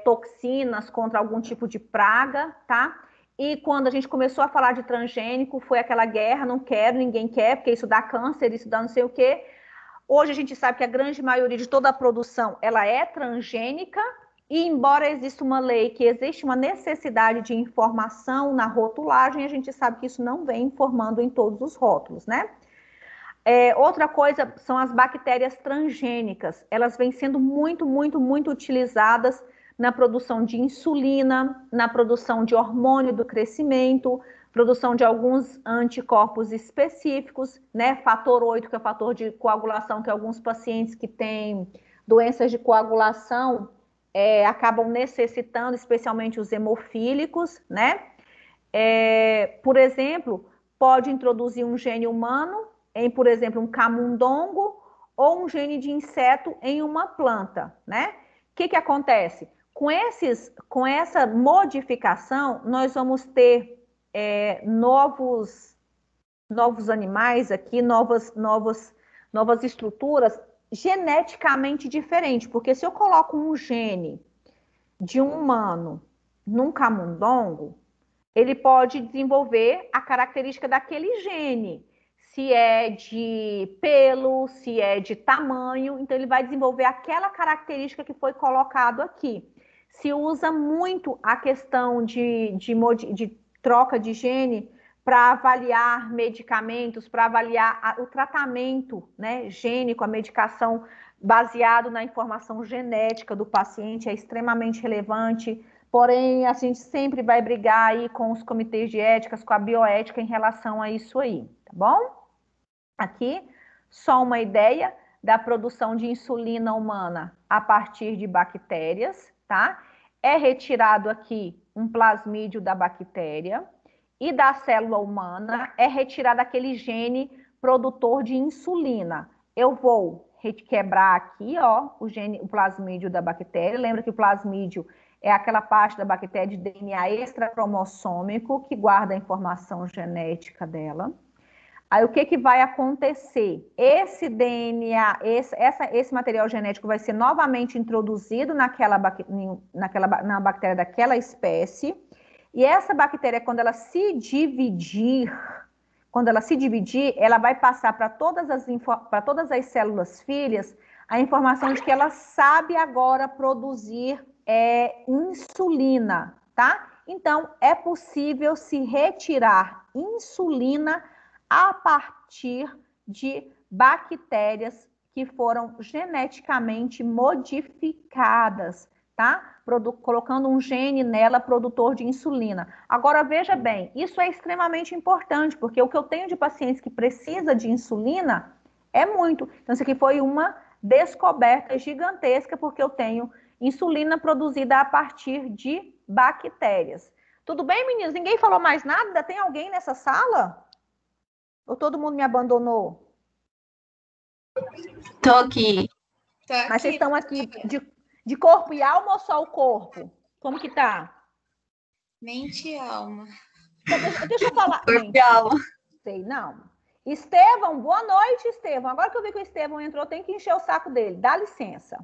Speaker 1: toxinas contra algum tipo de praga, tá? E quando a gente começou a falar de transgênico, foi aquela guerra, não quero, ninguém quer, porque isso dá câncer, isso dá não sei o quê. Hoje a gente sabe que a grande maioria de toda a produção, ela é transgênica, e embora exista uma lei que existe uma necessidade de informação na rotulagem, a gente sabe que isso não vem informando em todos os rótulos, né? Outra coisa são as bactérias transgênicas. Elas vêm sendo muito, muito, muito utilizadas na produção de insulina, na produção de hormônio do crescimento, produção de alguns anticorpos específicos, né? Fator 8, que é o fator de coagulação, que alguns pacientes que têm doenças de coagulação acabam necessitando, especialmente os hemofílicos, né? Por exemplo, pode introduzir um gene humano em, por exemplo, um camundongo ou um gene de inseto em uma planta, né? O que acontece? Com essa modificação, nós vamos ter novos animais aqui, novas estruturas geneticamente diferentes, porque se eu coloco um gene de um humano num camundongo, ele pode desenvolver a característica daquele gene, se é de pelo, se é de tamanho, então ele vai desenvolver aquela característica que foi colocado aqui. Se usa muito a questão de troca de gene para avaliar medicamentos, para avaliar o tratamento, né, gênico, a medicação baseado na informação genética do paciente é extremamente relevante. Porém, a gente sempre vai brigar aí com os comitês de éticas, com a bioética em relação a isso aí, tá bom? Aqui, só uma ideia da produção de insulina humana a partir de bactérias, tá? É retirado aqui um plasmídio da bactéria e da célula humana é retirado aquele gene produtor de insulina. Eu vou quebrar aqui, ó, o plasmídio da bactéria. Lembra que o plasmídio é aquela parte da bactéria de DNA extracromossômico que guarda a informação genética dela. Aí o que vai acontecer? Esse DNA, esse material genético vai ser novamente introduzido na bactéria daquela espécie, e essa bactéria, quando ela se dividir, ela vai passar para todas as células filhas a informação de que ela sabe agora produzir insulina, tá? Então, é possível se retirar insulina a partir de bactérias que foram geneticamente modificadas, tá? Colocando um gene nela produtor de insulina. Agora, veja bem, isso é extremamente importante, porque o que eu tenho de pacientes que precisa de insulina é muito. Então, isso aqui foi uma descoberta gigantesca, porque eu tenho insulina produzida a partir de bactérias. Tudo bem, meninos? Ninguém falou mais nada? Ainda tem alguém nessa sala? Ou todo mundo me abandonou?
Speaker 3: Tô aqui.
Speaker 1: Mas vocês estão aqui de corpo e alma ou só o corpo? Como que tá?
Speaker 4: Mente e alma.
Speaker 1: Deixa eu falar.
Speaker 3: Corpo e alma.
Speaker 1: Sei, não. Estevão, boa noite, Estevão. Agora que eu vi que o Estevão entrou, tem que encher o saco dele. Dá licença.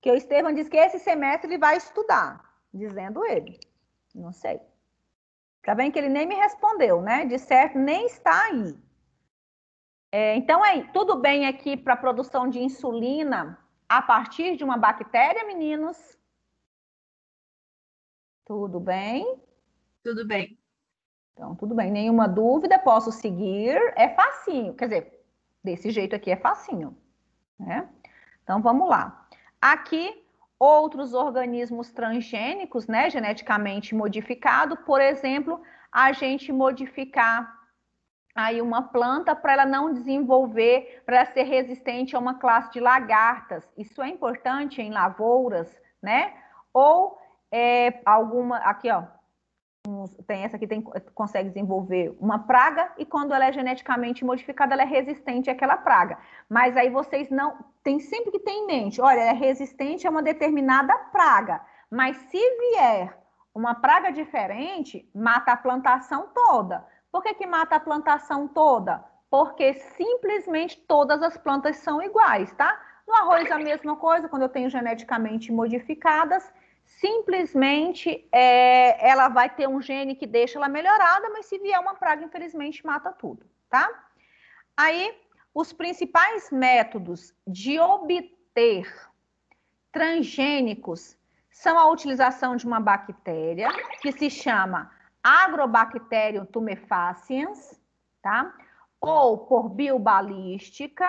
Speaker 1: Que o Estevão disse que esse semestre ele vai estudar. Dizendo ele. Não sei. Tá bem que ele nem me respondeu, né? De certo, nem está aí. Então, tudo bem aqui para a produção de insulina a partir de uma bactéria, meninos? Tudo bem?
Speaker 3: Tudo bem.
Speaker 1: Então, tudo bem. Nenhuma dúvida, posso seguir. É facinho. Quer dizer, desse jeito aqui é facinho, né? Então, vamos lá. Aqui, outros organismos transgênicos, né? Geneticamente modificado. Por exemplo, a gente modificar aí uma planta para ela não desenvolver, para ela ser resistente a uma classe de lagartas. Isso é importante em lavouras, né? Ou aqui, ó, tem essa aqui consegue desenvolver uma praga e quando ela é geneticamente modificada, ela é resistente àquela praga. Mas aí vocês não, tem sempre que ter em mente, olha, ela é resistente a uma determinada praga, mas se vier uma praga diferente, mata a plantação toda. Por que mata a plantação toda? Porque simplesmente todas as plantas são iguais, tá? No arroz a mesma coisa, quando eu tenho geneticamente modificadas, simplesmente ela vai ter um gene que deixa ela melhorada, mas se vier uma praga, infelizmente, mata tudo, tá? Aí, os principais métodos de obter transgênicos são a utilização de uma bactéria que se chama Agrobacterium tumefaciens, tá? Ou por biobalística,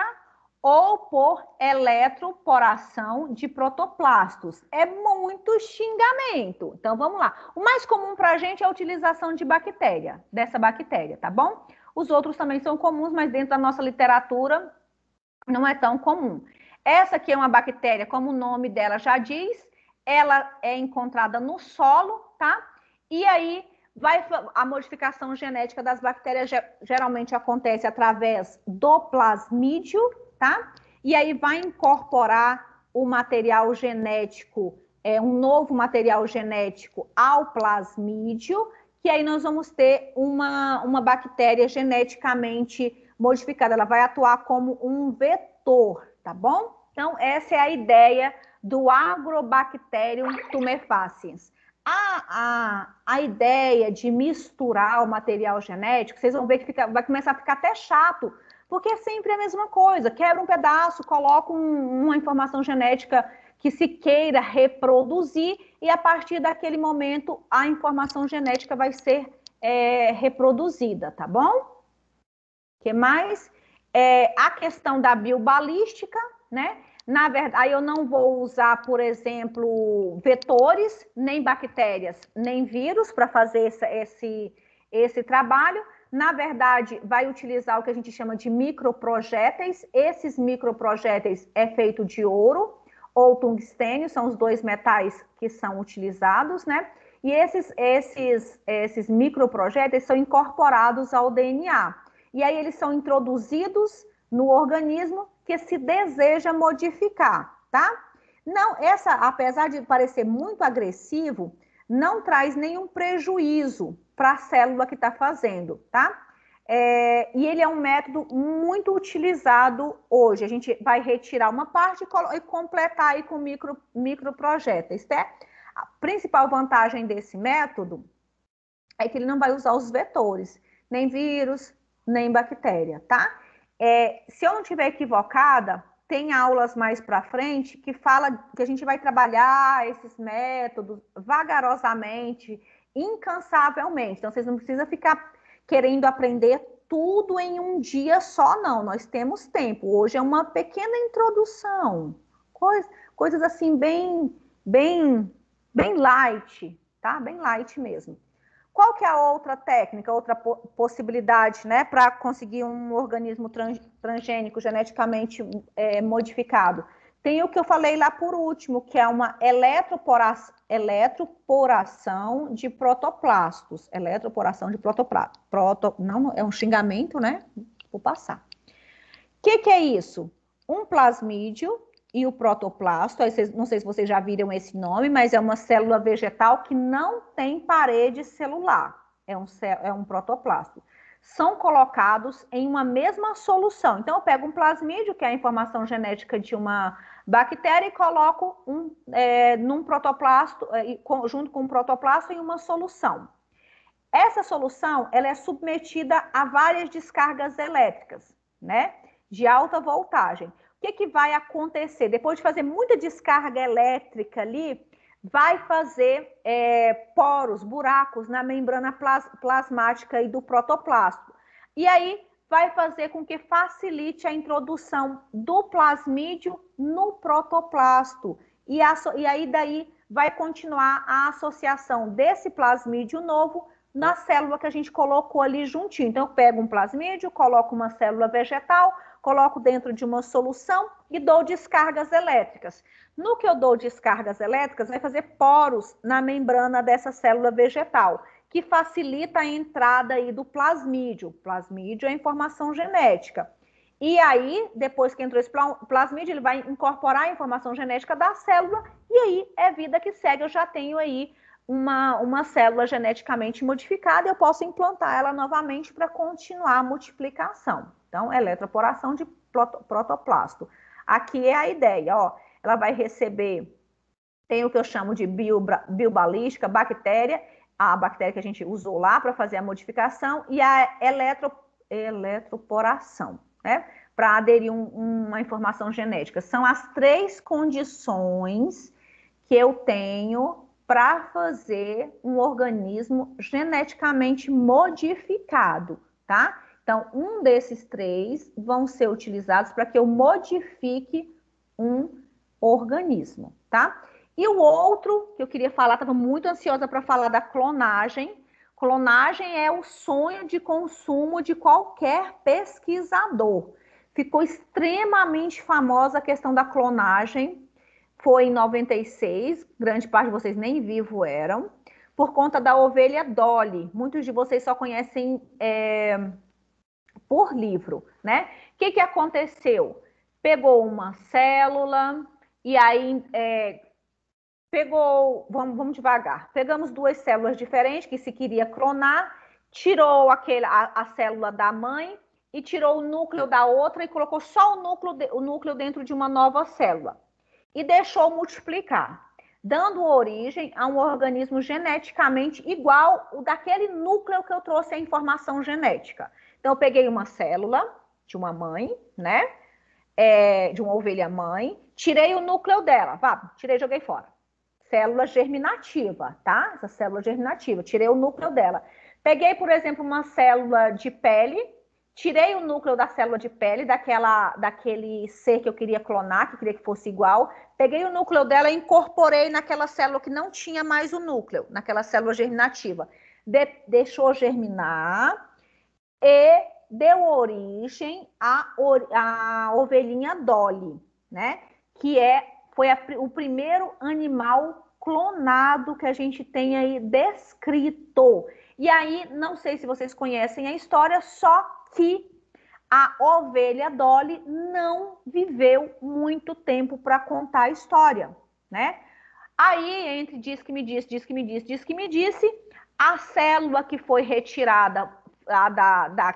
Speaker 1: ou por eletroporação de protoplastos. É muito xingamento. Então, vamos lá. O mais comum para a gente é a utilização de bactéria, dessa bactéria, tá bom? Os outros também são comuns, mas dentro da nossa literatura não é tão comum. Essa aqui é uma bactéria, como o nome dela já diz, ela é encontrada no solo, tá? E aí, a modificação genética das bactérias geralmente acontece através do plasmídio, tá? E aí vai incorporar o material genético, um novo material genético ao plasmídio, que aí nós vamos ter uma bactéria geneticamente modificada. Ela vai atuar como um vetor, tá bom? Então, essa é a ideia do Agrobacterium tumefaciens. A ideia de misturar o material genético, vocês vão ver que vai começar a ficar até chato, porque é sempre a mesma coisa. Quebra um pedaço, coloca uma informação genética que se queira reproduzir e a partir daquele momento a informação genética vai ser reproduzida, tá bom? O que mais? A questão da biobalística, né? Na verdade, aí eu não vou usar, por exemplo, vetores, nem bactérias, nem vírus para fazer esse trabalho. Na verdade, vai utilizar o que a gente chama de microprojéteis. Esses microprojéteis é feito de ouro ou tungstênio, são os dois metais que são utilizados, né? E esses microprojéteis são incorporados ao DNA. E aí eles são introduzidos no organismo que se deseja modificar, tá? Não, apesar de parecer muito agressivo, não traz nenhum prejuízo para a célula que está fazendo, tá? E ele é um método muito utilizado hoje. A gente vai retirar uma parte e completar aí com microprojéteis, tá? A principal vantagem desse método é que ele não vai usar os vetores, nem vírus, nem bactéria, tá? Se eu não estiver equivocada, tem aulas mais para frente que fala que a gente vai trabalhar esses métodos vagarosamente, incansavelmente. Então, vocês não precisam ficar querendo aprender tudo em um dia só, não. Nós temos tempo. Hoje é uma pequena introdução. Coisas assim, bem light, tá? Bem light mesmo. Qual que é a outra técnica, outra possibilidade, né, para conseguir um organismo transgênico geneticamente modificado? Tem o que eu falei lá por último, que é uma eletroporação de protoplastos. Eletroporação de protoplastos. Não, é um xingamento, né? Vou passar. O que é isso? Um plasmídio e o protoplasto, não sei se vocês já viram esse nome, mas é uma célula vegetal que não tem parede celular, é um protoplasto. São colocados em uma mesma solução. Então, eu pego um plasmídio, que é a informação genética de uma bactéria, e coloco num protoplasto, junto com um protoplasto, em uma solução. Essa solução, ela é submetida a várias descargas elétricas, né, de alta voltagem. O que vai acontecer? Depois de fazer muita descarga elétrica ali, vai fazer poros, buracos na membrana plasmática e do protoplasto. E aí vai fazer com que facilite a introdução do plasmídio no protoplasto. E aí daí vai continuar a associação desse plasmídio novo na célula que a gente colocou ali juntinho. Então, eu pego um plasmídio, coloco uma célula vegetal, coloco dentro de uma solução e dou descargas elétricas. No que eu dou descargas elétricas, vai fazer poros na membrana dessa célula vegetal, que facilita a entrada aí do plasmídio. Plasmídio é informação genética. E aí, depois que entrou esse plasmídio, ele vai incorporar a informação genética da célula e aí é vida que segue. Eu já tenho aí uma célula geneticamente modificada, eu posso implantar ela novamente para continuar a multiplicação. Então, eletroporação de protoplasto. Aqui é a ideia, ó. Ela vai receber, tem o que eu chamo de biobalística, bactéria, a bactéria que a gente usou lá para fazer a modificação, e a eletroporação, né? Para aderir uma informação genética. São as 3 condições que eu tenho para fazer um organismo geneticamente modificado, tá? Então, um desses 3 vão ser utilizados para que eu modifique um organismo, tá? E o outro que eu queria falar, estava muito ansiosa para falar da clonagem. Clonagem é o sonho de consumo de qualquer pesquisador. Ficou extremamente famosa a questão da clonagem. Foi em 96, grande parte de vocês nem vivo eram, por conta da ovelha Dolly. Muitos de vocês só conhecem por livro, né? O que aconteceu? Pegou uma célula e aí vamos devagar. Pegamos 2 células diferentes que se queria clonar, tirou a célula da mãe e tirou o núcleo da outra e colocou só o núcleo dentro de uma nova célula. E deixou multiplicar, dando origem a um organismo geneticamente igual o daquele núcleo que eu trouxe a informação genética. Então, eu peguei uma célula de uma mãe, né? De uma ovelha mãe, tirei o núcleo dela, tirei e joguei fora. Célula germinativa, tá? Essa célula germinativa, tirei o núcleo dela. Peguei, por exemplo, uma célula de pele, tirei o núcleo da célula de pele, daquele ser que eu queria clonar, que eu queria que fosse igual. Peguei o núcleo dela e incorporei naquela célula que não tinha mais o núcleo, naquela célula germinativa. Deixou germinar e deu origem à ovelhinha Dolly, né? Que foi o primeiro animal clonado que a gente tem aí descrito. E aí, não sei se vocês conhecem a história, só que a ovelha Dolly não viveu muito tempo para contar a história, né? Aí, entre diz que me disse, diz que me disse, diz que me disse, a célula que foi retirada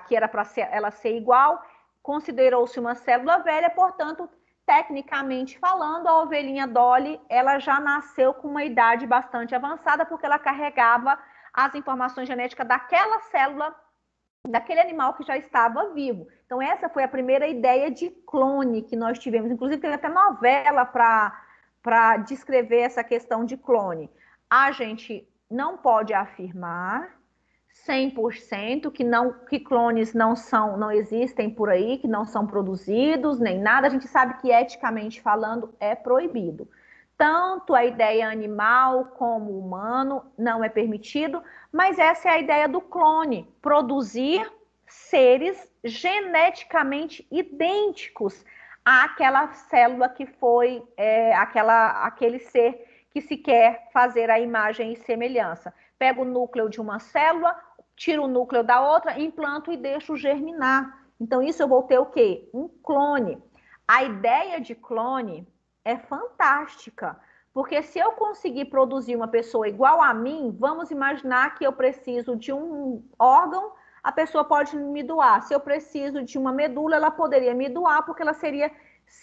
Speaker 1: que era para ela ser igual, considerou-se uma célula velha, portanto, tecnicamente falando, a ovelhinha Dolly, ela já nasceu com uma idade bastante avançada, porque ela carregava as informações genéticas daquela célula, daquele animal que já estava vivo. Então, essa foi a primeira ideia de clone que nós tivemos. Inclusive, teve até novela para descrever essa questão de clone. A gente não pode afirmar 100% que clones não existem por aí, que não são produzidos, nem nada. A gente sabe que, eticamente falando, é proibido. Tanto a ideia animal como humano não é permitido, mas essa é a ideia do clone, produzir seres geneticamente idênticos àquela célula que foi aquele ser que se quer fazer a imagem e semelhança. Pego o núcleo de uma célula, tiro o núcleo da outra, implanto e deixo germinar. Então, isso eu vou ter o quê? Um clone. A ideia de clone é fantástica, porque se eu conseguir produzir uma pessoa igual a mim, vamos imaginar que eu preciso de um órgão, a pessoa pode me doar. Se eu preciso de uma medula, ela poderia me doar, porque ela seria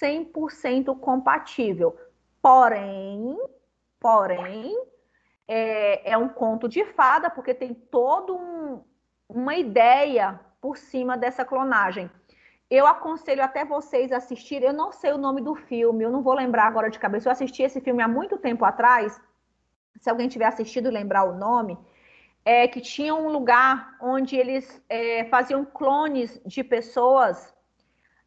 Speaker 1: 100% compatível. Porém, é um conto de fada, porque tem toda uma ideia por cima dessa clonagem. Eu aconselho até vocês a assistirem, eu não sei o nome do filme, eu não vou lembrar agora de cabeça, eu assisti esse filme há muito tempo atrás, se alguém tiver assistido e lembrar o nome, que tinha um lugar onde eles faziam clones de pessoas,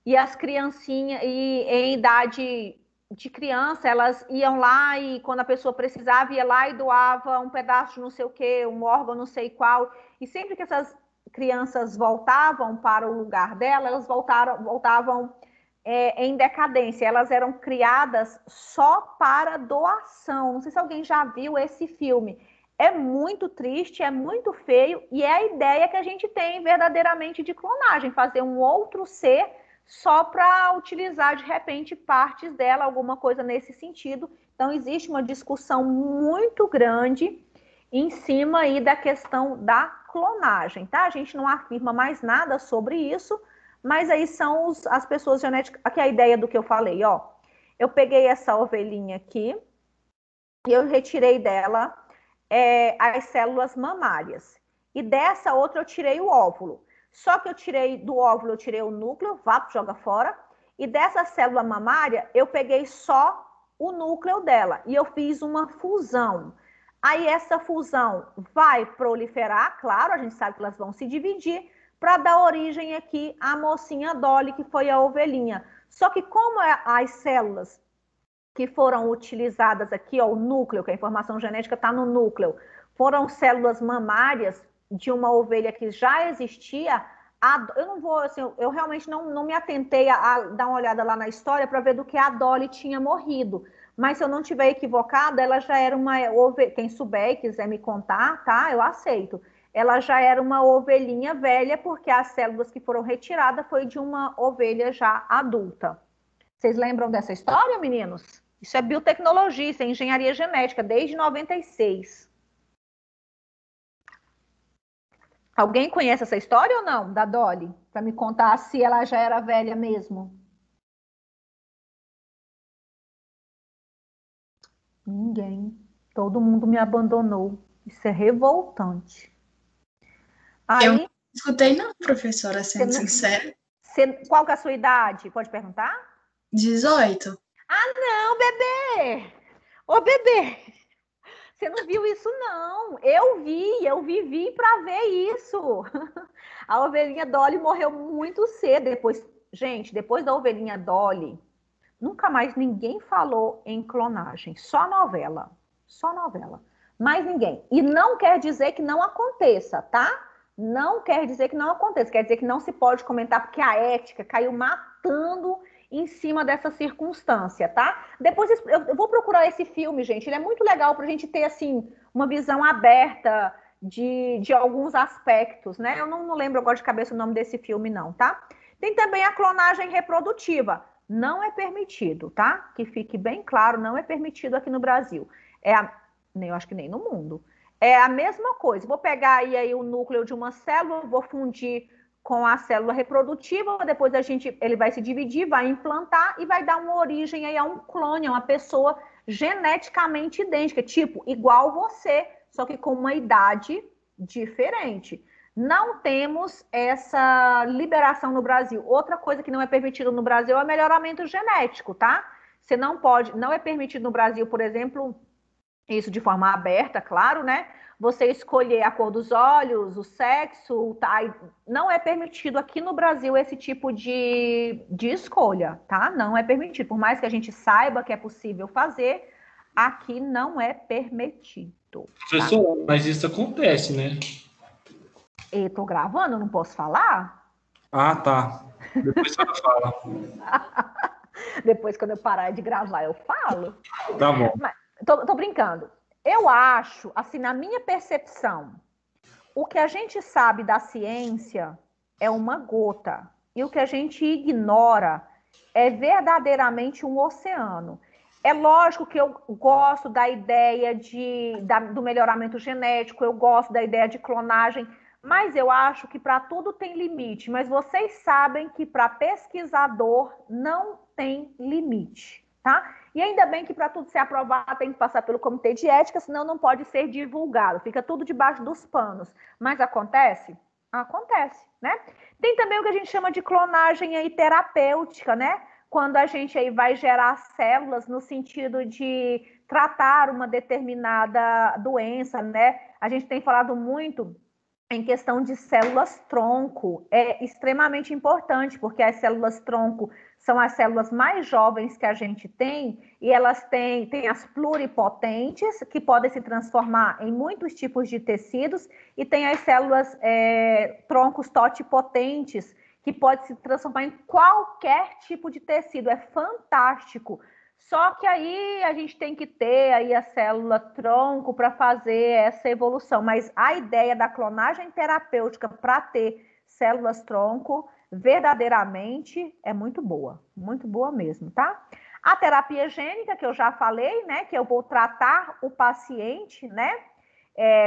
Speaker 1: e as criancinhas, em idade de criança, elas iam lá e quando a pessoa precisava, ia lá e doava um pedaço de não sei o quê, um órgão não sei qual. E sempre que essas crianças voltavam para o lugar dela, elas voltavam em decadência. Elas eram criadas só para doação. Não sei se alguém já viu esse filme. É muito triste, é muito feio, e é a ideia que a gente tem verdadeiramente de clonagem, fazer um outro ser só para utilizar, de repente, partes dela, alguma coisa nesse sentido. Então, existe uma discussão muito grande em cima aí da questão da clonagem, tá? A gente não afirma mais nada sobre isso, mas aí são as pessoas genéticas... Aqui é a ideia do que eu falei, ó. Eu peguei essa ovelhinha aqui e eu retirei dela as células mamárias. E dessa outra eu tirei o óvulo. Só que eu tirei do óvulo, eu tirei o núcleo, vapo, joga fora. E dessa célula mamária, eu peguei só o núcleo dela. E eu fiz uma fusão. Aí essa fusão vai proliferar, claro, a gente sabe que elas vão se dividir, para dar origem aqui à mocinha Dolly, que foi a ovelhinha. Só que como as células que foram utilizadas aqui, ó, o núcleo, que a informação genética está no núcleo, foram células mamárias de uma ovelha que já existia. Eu não vou, assim, eu realmente não me atentei a dar uma olhada lá na história para ver do que a Dolly tinha morrido. Mas se eu não estiver equivocada, ela já era uma ovelha. Quem souber e quiser me contar, tá? Eu aceito. Ela já era uma ovelhinha velha, porque as células que foram retiradas foi de uma ovelha já adulta. Vocês lembram dessa história, meninos? Isso é biotecnologia, isso é engenharia genética, desde 96. Alguém conhece essa história ou não, da Dolly? Para me contar se ela já era velha mesmo. Ninguém. Todo mundo me abandonou. Isso é revoltante.
Speaker 3: Aí, eu não escutei não, professora, sendo sincera.
Speaker 1: Qual que é a sua idade? Pode perguntar?
Speaker 3: 18.
Speaker 1: Ah, não, bebê! Ô, bebê! Você não viu isso, não. Eu vivi para ver isso. A ovelhinha Dolly morreu muito cedo. Depois da ovelhinha Dolly, nunca mais ninguém falou em clonagem. Só novela. Só novela. Mais ninguém. E não quer dizer que não aconteça, tá? Não quer dizer que não aconteça. Quer dizer que não se pode comentar porque a ética caiu matando em cima dessa circunstância, tá? Depois eu vou procurar esse filme, gente. Ele é muito legal para a gente ter, assim, uma visão aberta de alguns aspectos, né? Eu não lembro agora de cabeça o nome desse filme, não, tá? Tem também a clonagem reprodutiva. Não é permitido, tá? Que fique bem claro, não é permitido aqui no Brasil. Eu acho que nem no mundo. É a mesma coisa. Vou pegar aí o núcleo de uma célula, vou fundir com a célula reprodutiva, depois ele vai se dividir, vai implantar e vai dar uma origem aí a um clone, a uma pessoa geneticamente idêntica, tipo, igual você, só que com uma idade diferente. Não temos essa liberação no Brasil. Outra coisa que não é permitido no Brasil é o melhoramento genético, tá? Você não pode, não é permitido no Brasil, por exemplo, isso de forma aberta, claro, né? Você escolher a cor dos olhos, o sexo, tá? Não é permitido aqui no Brasil esse tipo de escolha, tá? Não é permitido. Por mais que a gente saiba que é possível fazer, aqui não é permitido.
Speaker 5: Professor, tá? Mas isso acontece, né?
Speaker 1: Eu tô gravando, não posso falar?
Speaker 5: Ah, tá. Depois você fala.
Speaker 1: Depois, quando eu parar de gravar, eu falo.
Speaker 5: Tá bom.
Speaker 1: Mas, tô brincando. Eu acho, assim, na minha percepção, o que a gente sabe da ciência é uma gota. E o que a gente ignora é verdadeiramente um oceano. É lógico que eu gosto da ideia do melhoramento genético, eu gosto da ideia de clonagem, mas eu acho que para tudo tem limite. Mas vocês sabem que para pesquisador não tem limite, tá? E ainda bem que para tudo ser aprovado tem que passar pelo comitê de ética, senão não pode ser divulgado. Fica tudo debaixo dos panos. Mas acontece? Acontece, né? Tem também o que a gente chama de clonagem aí terapêutica, né? Quando a gente aí vai gerar células no sentido de tratar uma determinada doença, né? A gente tem falado muito em questão de células-tronco. É extremamente importante, porque as células-tronco são as células mais jovens que a gente tem, e elas têm as pluripotentes, que podem se transformar em muitos tipos de tecidos, e tem as células troncos totipotentes, que pode se transformar em qualquer tipo de tecido. É fantástico. Só que aí a gente tem que ter aí a célula tronco para fazer essa evolução. Mas a ideia da clonagem terapêutica para ter células tronco verdadeiramente é muito boa mesmo, tá? A terapia gênica, que eu já falei, né, que eu vou tratar o paciente, né,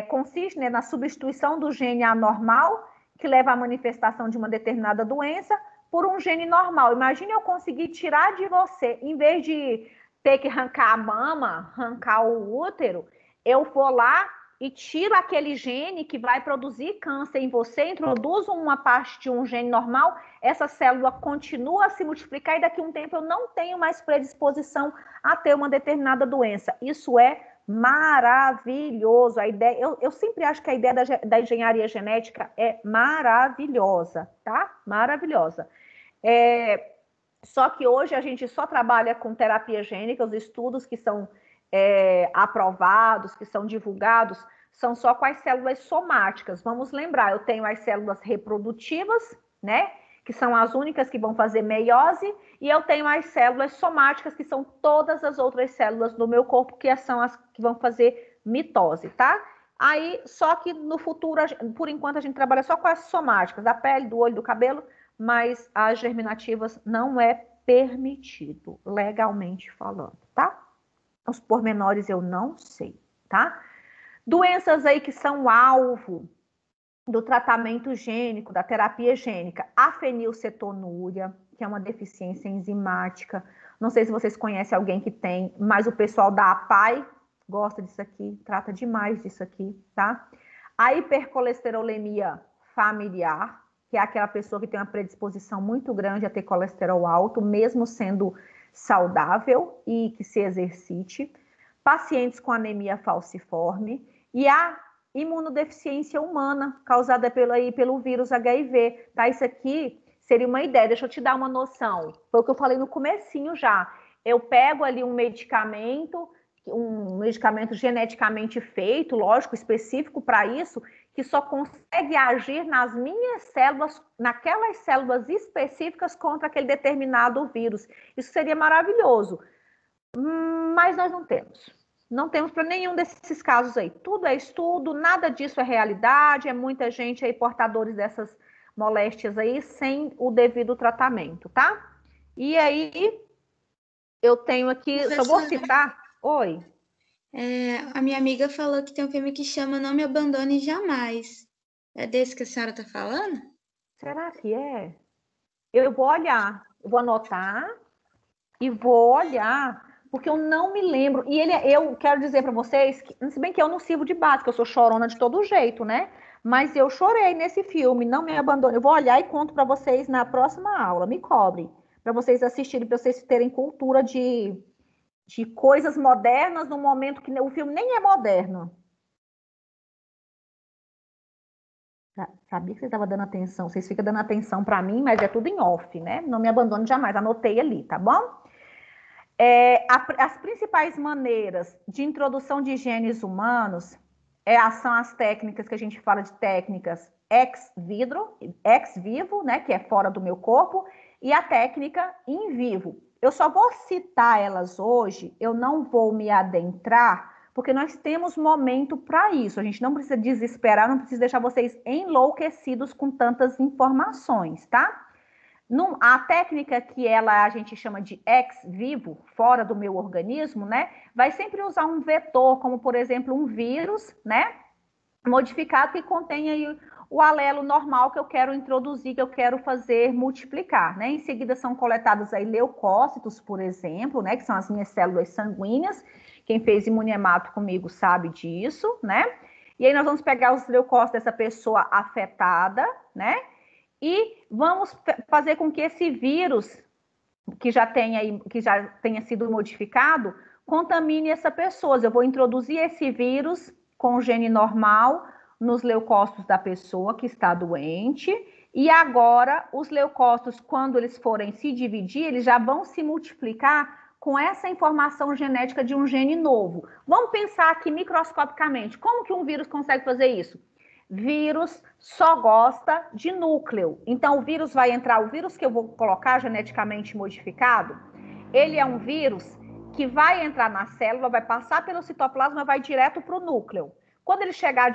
Speaker 1: consiste, né, na substituição do gene anormal, que leva à manifestação de uma determinada doença, por um gene normal. Imagine eu conseguir tirar de você, em vez de ter que arrancar a mama, arrancar o útero, eu vou lá e tiro aquele gene que vai produzir câncer em você, introduzo uma parte de um gene normal, essa célula continua a se multiplicar e daqui a um tempo eu não tenho mais predisposição a ter uma determinada doença. Isso é maravilhoso. A ideia, eu sempre acho que a ideia da engenharia genética é maravilhosa, tá? Maravilhosa. Só que hoje a gente só trabalha com terapia gênica, os estudos que são aprovados, que são divulgados, são só com as células somáticas. Vamos lembrar, eu tenho as células reprodutivas, né? Que são as únicas que vão fazer meiose, e eu tenho as células somáticas, que são todas as outras células do meu corpo, que são as que vão fazer mitose, tá? Aí, só que no futuro, por enquanto, a gente trabalha só com as somáticas, da pele, do olho, do cabelo, mas as germinativas não é permitido, legalmente falando, tá? Os pormenores eu não sei, tá? Doenças aí que são alvo do tratamento gênico, da terapia gênica, a fenilcetonúria, que é uma deficiência enzimática. Não sei se vocês conhecem alguém que tem, mas o pessoal da APAI gosta disso aqui, trata demais disso aqui, tá? A hipercolesterolemia familiar, que é aquela pessoa que tem uma predisposição muito grande a ter colesterol alto, mesmo sendo saudável e que se exercite. Pacientes com anemia falciforme e a imunodeficiência humana causada pelo vírus HIV, tá? Isso aqui seria uma ideia, deixa eu te dar uma noção. Foi o que eu falei no comecinho já. Eu pego ali um medicamento geneticamente feito, lógico, específico para isso, que só consegue agir nas minhas células, naquelas células específicas contra aquele determinado vírus. Isso seria maravilhoso. Mas nós não temos. Não temos para nenhum desses casos aí. Tudo é estudo, nada disso é realidade, é muita gente aí portadores dessas moléstias aí sem o devido tratamento, tá? E aí, eu tenho aqui, só vou citar... Oi.
Speaker 6: A minha amiga falou que tem um filme que chama Não Me Abandone Jamais. É desse que a senhora está falando?
Speaker 1: Será que é? Eu vou olhar, eu vou anotar e vou olhar, porque eu não me lembro. E eu quero dizer para vocês, se bem que eu não sirvo de base, que eu sou chorona de todo jeito, né? Mas eu chorei nesse filme, Não Me Abandone. Eu vou olhar e conto para vocês na próxima aula, me cobre, para vocês assistirem, para vocês terem cultura de coisas modernas no momento que o filme nem é moderno. Sabia que você estava dando atenção. Vocês ficam dando atenção para mim, mas é tudo em off, né? Não me abandone jamais. Anotei ali, tá bom? As principais maneiras de introdução de genes humanos são as técnicas que a gente fala de técnicas ex vivo, né? Que é fora do meu corpo, e a técnica in vivo. Eu só vou citar elas hoje, eu não vou me adentrar, porque nós temos momento para isso. A gente não precisa desesperar, não precisa deixar vocês enlouquecidos com tantas informações, tá? A técnica que a gente chama de ex vivo, fora do meu organismo, né? Vai sempre usar um vetor, como por exemplo um vírus, né? Modificado que contém aí o alelo normal que eu quero introduzir, que eu quero fazer multiplicar, né? Em seguida são coletados aí leucócitos, por exemplo, né? Que são as minhas células sanguíneas. Quem fez imunemato comigo sabe disso, né? E aí nós vamos pegar os leucócitos dessa pessoa afetada, né? E vamos fazer com que esse vírus que já tenha sido modificado contamine essa pessoa. Eu vou introduzir esse vírus com o gene normal, nos leucócitos da pessoa que está doente, e agora os leucócitos, quando eles forem se dividir, eles já vão se multiplicar com essa informação genética de um gene novo. Vamos pensar aqui microscopicamente, como que um vírus consegue fazer isso? Vírus só gosta de núcleo. Então, o vírus vai entrar, o vírus que eu vou colocar geneticamente modificado, ele é um vírus que vai entrar na célula, vai passar pelo citoplasma, vai direto para o núcleo. Quando ele chegar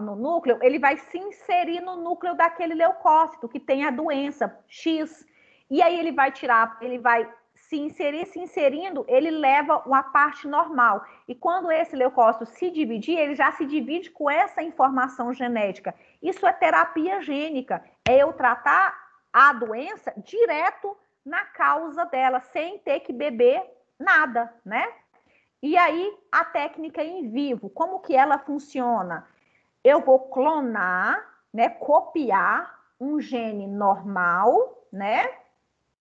Speaker 1: no núcleo, ele vai se inserir no núcleo daquele leucócito que tem a doença X. E aí ele vai se inserindo, ele leva uma parte normal. E quando esse leucócito se dividir, ele já se divide com essa informação genética. Isso é terapia gênica. É eu tratar a doença direto na causa dela, sem ter que beber nada, né? E aí, a técnica in vivo, como que ela funciona? Eu vou clonar, né, copiar um gene normal, né?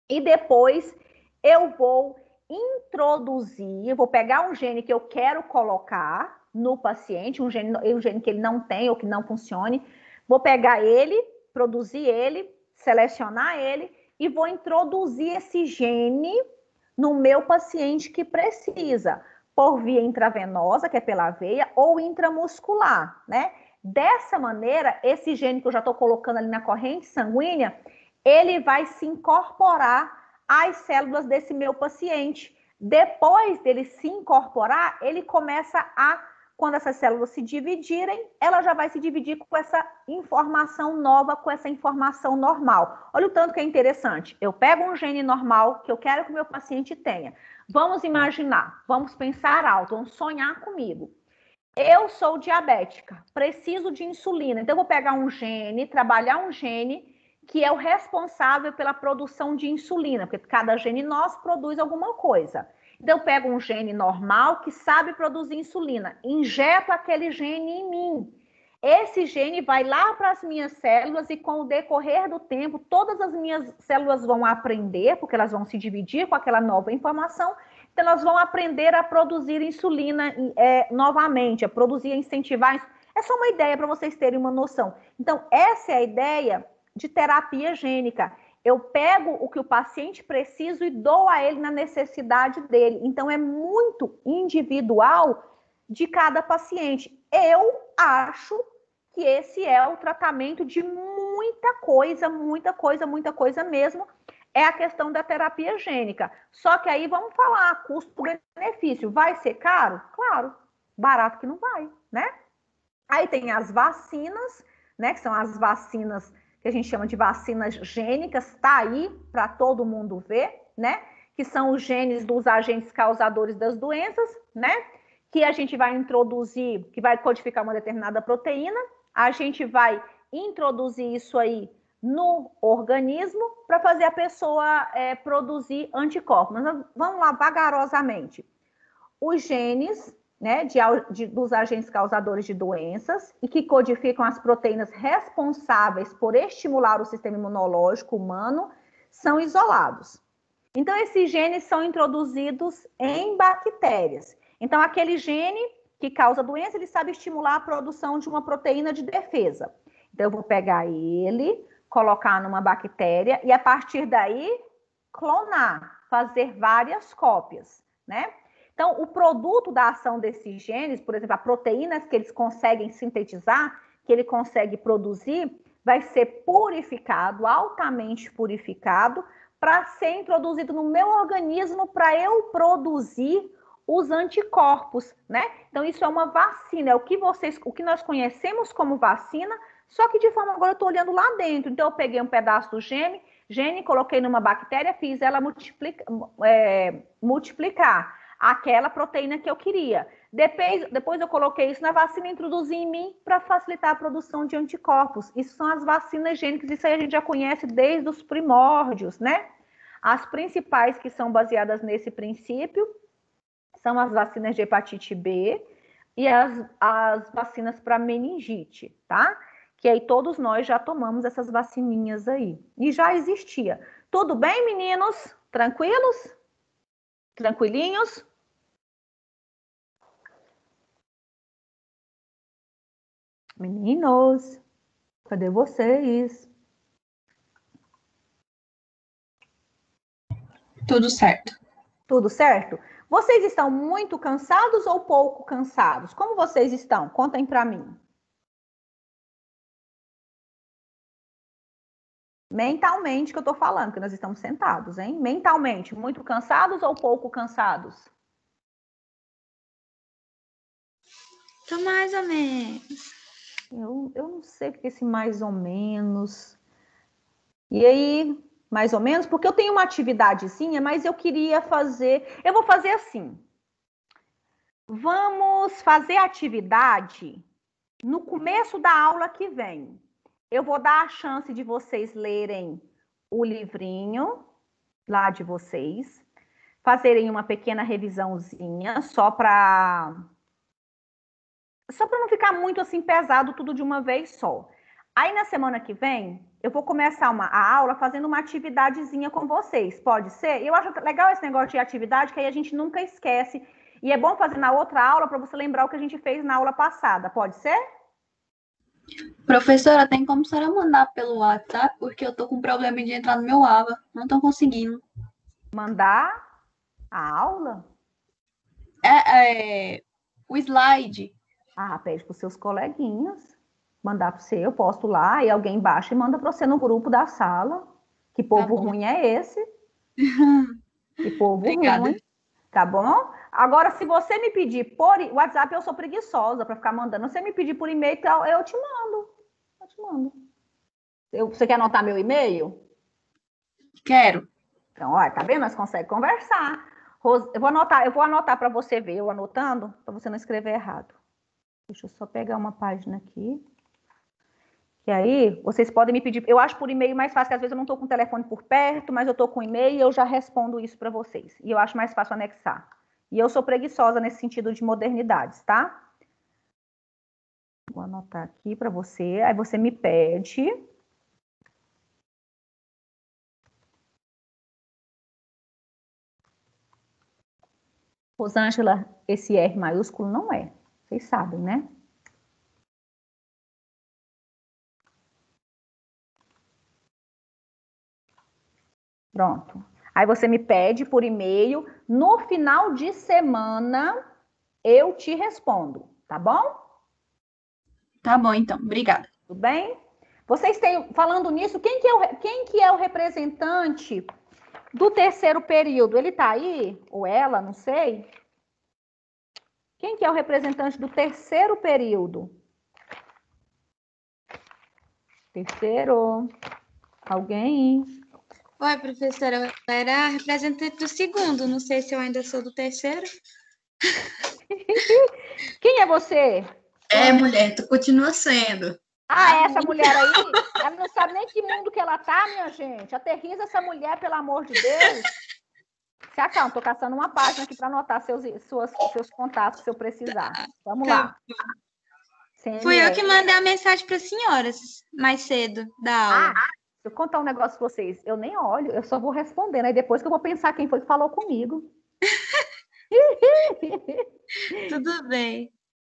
Speaker 1: E depois eu vou introduzir, vou pegar um gene que eu quero colocar no paciente, um gene que ele não tem ou que não funcione, vou pegar ele, produzir ele, selecionar ele e vou introduzir esse gene no meu paciente que precisa, por via intravenosa, que é pela veia, ou intramuscular, né? Dessa maneira, esse gene que eu já estou colocando ali na corrente sanguínea, ele vai se incorporar às células desse meu paciente. Depois dele se incorporar, ele começa quando essas células se dividirem, ela já vai se dividir com essa informação nova, com essa informação normal. Olha o tanto que é interessante. Eu pego um gene normal que eu quero que o meu paciente tenha. Vamos imaginar, vamos pensar alto, vamos sonhar comigo. Eu sou diabética, preciso de insulina. Então, eu vou pegar um gene, trabalhar um gene que é o responsável pela produção de insulina, porque cada gene nosso produz alguma coisa. Então, eu pego um gene normal que sabe produzir insulina, injeto aquele gene em mim. Esse gene vai lá para as minhas células e com o decorrer do tempo, todas as minhas células vão aprender, porque elas vão se dividir com aquela nova informação, então elas vão aprender a produzir insulina novamente, a produzir, a incentivar. É só uma ideia para vocês terem uma noção. Então, essa é a ideia de terapia gênica. Eu pego o que o paciente precisa e dou a ele na necessidade dele. Então, é muito individual de cada paciente. Eu acho que esse é o tratamento de muita coisa mesmo. É a questão da terapia gênica. Só que aí vamos falar, custo-benefício. Vai ser caro? Claro. Barato que não vai, né? Aí tem as vacinas, né? Que são as vacinas que a gente chama de vacinas gênicas, tá aí para todo mundo ver, né? Que são os genes dos agentes causadores das doenças, né? Que a gente vai introduzir, que vai codificar uma determinada proteína, a gente vai introduzir isso aí no organismo para fazer a pessoa produzir anticorpos. Mas vamos lá, vagarosamente. Os genes, né, dos agentes causadores de doenças e que codificam as proteínas responsáveis por estimular o sistema imunológico humano são isolados. Então, esses genes são introduzidos em bactérias. Então, aquele gene que causa doença, ele sabe estimular a produção de uma proteína de defesa. Então, eu vou pegar ele, colocar numa bactéria e, a partir daí, clonar, fazer várias cópias, né? Então, o produto da ação desses genes, por exemplo, as proteínas que eles conseguem sintetizar, que ele consegue produzir, vai ser purificado, altamente purificado, para ser introduzido no meu organismo para eu produzir os anticorpos, né? Então, isso é uma vacina, é o que nós conhecemos como vacina, só que de forma, agora eu estou olhando lá dentro. Então, eu peguei um pedaço do gene, coloquei numa bactéria, fiz ela multiplicar aquela proteína que eu queria. Depois eu coloquei isso na vacina e introduzi em mim para facilitar a produção de anticorpos. Isso são as vacinas gênicas, isso aí a gente já conhece desde os primórdios, né? As principais que são baseadas nesse princípio são as vacinas de hepatite B e as vacinas para meningite, tá? Que aí todos nós já tomamos essas vacininhas aí. E já existia. Tudo bem, meninos? Tranquilos? Tranquilinhos? Meninos, cadê vocês?
Speaker 3: Tudo certo.
Speaker 1: Tudo certo? Vocês estão muito cansados ou pouco cansados? Como vocês estão? Contem para mim. Mentalmente que eu tô falando, que nós estamos sentados, hein? Mentalmente, muito cansados ou pouco cansados?
Speaker 6: Tô mais ou menos.
Speaker 1: Eu não sei o que é esse mais ou menos. E aí, mais ou menos, porque eu tenho uma atividadezinha, mas eu queria fazer. Eu vou fazer assim. Vamos fazer a atividade no começo da aula que vem. Eu vou dar a chance de vocês lerem o livrinho lá de vocês, fazerem uma pequena revisãozinha, só para não ficar muito assim pesado tudo de uma vez só. Aí na semana que vem, eu vou começar a aula fazendo uma atividadezinha com vocês, pode ser? Eu acho legal esse negócio de atividade, que aí a gente nunca esquece. E é bom fazer na outra aula para você lembrar o que a gente fez na aula passada, pode ser?
Speaker 3: Professora, tem como a senhora mandar pelo WhatsApp? Porque eu tô com problema de entrar no meu AVA. Não tô conseguindo.
Speaker 1: Mandar a aula?
Speaker 3: O slide.
Speaker 1: Ah, pede para os seus coleguinhas mandar para você. Eu posto lá e alguém baixa e manda para você no grupo da sala. Que povo ruim é esse? Que povo
Speaker 3: Obrigada.
Speaker 1: ruim. Tá bom? Agora, se você me pedir por WhatsApp, eu sou preguiçosa para ficar mandando. Se você me pedir por e-mail, eu te mando. Eu te mando. Você quer anotar meu e-mail?
Speaker 3: Quero.
Speaker 1: Então, olha, tá vendo? Nós conseguimos conversar. Eu vou anotar para você ver, eu anotando, para você não escrever errado. Deixa eu só pegar uma página aqui. Que aí, vocês podem me pedir. Eu acho por e-mail mais fácil, que às vezes eu não estou com o telefone por perto, mas eu estou com o e-mail e eu já respondo isso para vocês. E eu acho mais fácil anexar. E eu sou preguiçosa nesse sentido de modernidades, tá? Vou anotar aqui para você. Aí você me pede. Rosângela, esse R maiúsculo não é. Vocês sabem, né? Pronto. Aí você me pede por e-mail. No final de semana, eu te respondo, tá bom?
Speaker 3: Tá bom, então. Obrigada.
Speaker 1: Tudo bem? Vocês têm, falando nisso, quem que é o representante do terceiro período? Ele tá aí? Ou ela? Não sei. Quem que é o representante do terceiro período? Terceiro. Alguém?
Speaker 6: Oi, professora, eu era representante do segundo, não sei se eu ainda sou do terceiro.
Speaker 1: Quem é você?
Speaker 7: Mulher, tu continua sendo.
Speaker 1: Ah, essa mulher aí, ela não sabe nem que mundo que ela tá, minha gente. Aterriza essa mulher, pelo amor de Deus. Se acalma, tô caçando uma página aqui para anotar seus contatos, se eu precisar. Vamos lá.
Speaker 6: Fui eu que mandei a mensagem para as senhoras mais cedo da aula.
Speaker 1: Deixa eu contar um negócio para vocês. Eu nem olho, eu só vou respondendo. Aí depois que eu vou pensar quem foi que falou comigo.
Speaker 6: Tudo bem.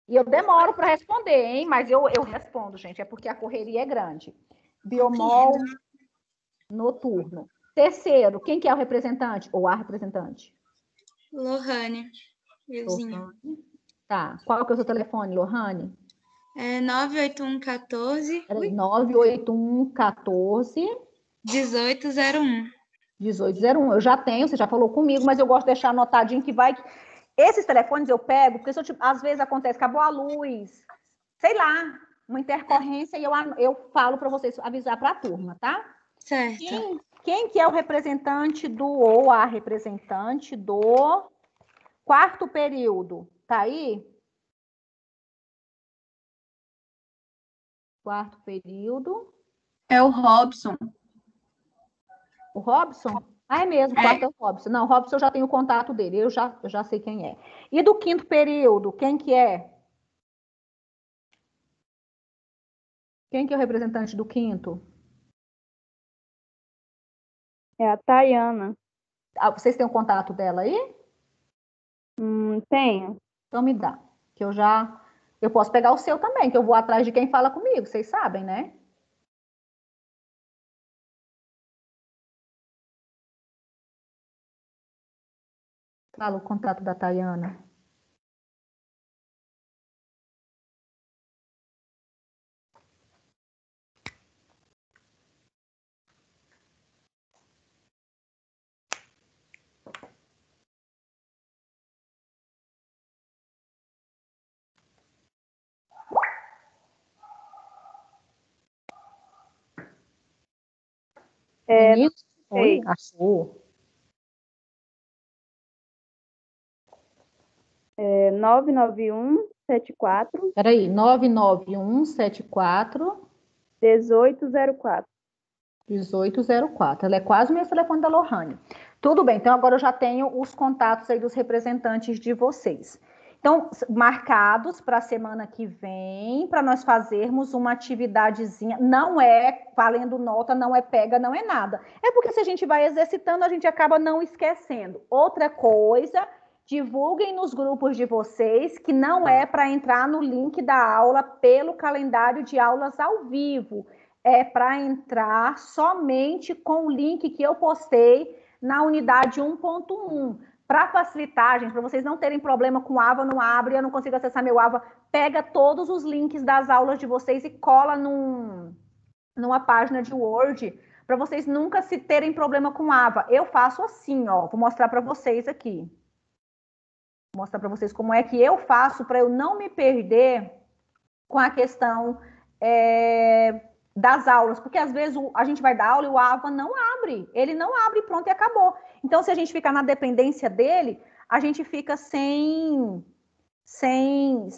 Speaker 1: E eu demoro para responder, hein? Mas eu respondo, gente. É porque a correria é grande. Biomol noturno. Terceiro, quem que é o representante? Ou a representante?
Speaker 6: Lohane.
Speaker 1: Tá. Qual que é o seu telefone, Lohane?
Speaker 6: É 98114.
Speaker 1: 98114
Speaker 6: 1801.
Speaker 1: 1801. Eu já tenho, você já falou comigo, mas eu gosto de deixar anotadinho que vai. Esses telefones eu pego, porque às vezes acontece, acabou a luz, sei lá, uma intercorrência, e eu falo para vocês avisar para a turma, tá?
Speaker 6: Certo.
Speaker 1: Quem que é o representante ou a representante do quarto período? Tá aí? Quarto período.
Speaker 3: É o Robson.
Speaker 1: O Robson? Ah, é mesmo, quarto é o Robson. Não, o Robson eu já tenho o contato dele, eu já sei quem é. E do quinto período, quem que é? Quem que é o representante do quinto?
Speaker 8: É a Tayana.
Speaker 1: Vocês têm o contato dela aí?
Speaker 8: Tenho.
Speaker 1: Então me dá, que eu Eu posso pegar o seu também, que eu vou atrás de quem fala comigo, vocês sabem, né? Fala o contato da Tayana. Oi, achou.
Speaker 8: 99174.
Speaker 1: Peraí, 99174
Speaker 8: 1804.
Speaker 1: 1804. Ela é quase o mesmo telefone da Lohane. Tudo bem, então agora eu já tenho os contatos aí dos representantes de vocês. Então, marcados para a semana que vem, para nós fazermos uma atividadezinha. Não é valendo nota, não é pega, não é nada. É porque se a gente vai exercitando, a gente acaba não esquecendo. Outra coisa, divulguem nos grupos de vocês que não é para entrar no link da aula pelo calendário de aulas ao vivo. É para entrar somente com o link que eu postei na unidade 1.1. Para facilitar, gente, para vocês não terem problema com o Ava, não abre, eu não consigo acessar meu Ava, pega todos os links das aulas de vocês e cola numa página de Word, para vocês nunca se terem problema com o Ava. Eu faço assim, ó, vou mostrar para vocês aqui. Vou mostrar para vocês como é que eu faço para eu não me perder com a questão das aulas, porque às vezes a gente vai dar aula e o Ava não abre, ele não abre, pronto, e acabou. Então, se a gente ficar na dependência dele, a gente fica sem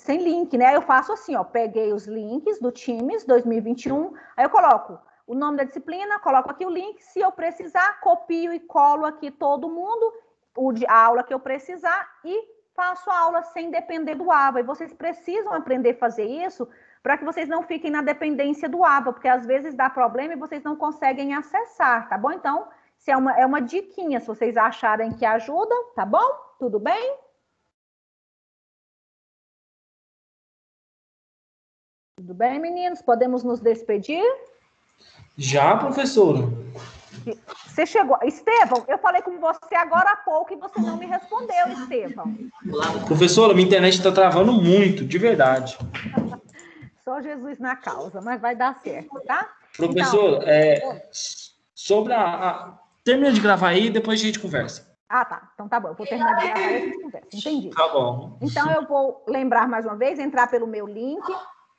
Speaker 1: link, né? Eu faço assim, ó, peguei os links do Teams 2021, aí eu coloco o nome da disciplina, coloco aqui o link, se eu precisar, copio e colo aqui todo mundo, a aula que eu precisar e faço a aula sem depender do Ava. E vocês precisam aprender a fazer isso para que vocês não fiquem na dependência do Ava, porque às vezes dá problema e vocês não conseguem acessar, tá bom? Então, se é uma diquinha, se vocês acharem que ajuda, tá bom? Tudo bem? Tudo bem, meninos? Podemos nos despedir?
Speaker 5: Já, professora?
Speaker 1: Você chegou. Estevão, eu falei com você agora há pouco e você não me respondeu, Estevão.
Speaker 5: Professora, minha internet está travando muito, de verdade.
Speaker 1: Só Jesus na causa, mas vai dar certo, tá?
Speaker 5: Professor, então, sobre termina de gravar aí e depois a gente conversa.
Speaker 1: Ah, tá. Então tá bom. Eu vou terminar de gravar e a gente conversa. Entendi.
Speaker 5: Tá bom.
Speaker 1: Então eu vou lembrar mais uma vez, entrar pelo meu link.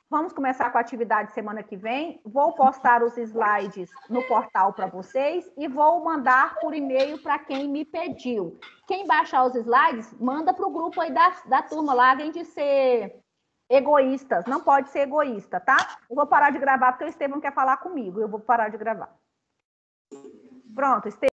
Speaker 1: Vamos começar com a atividade semana que vem. Vou postar os slides no portal para vocês e vou mandar por e-mail para quem me pediu. Quem baixar os slides, manda para o grupo aí da turma lá, além de ser egoístas. Não pode ser egoísta, tá? Eu vou parar de gravar porque o Estevão quer falar comigo. Eu vou parar de gravar. Pronto, Estevão.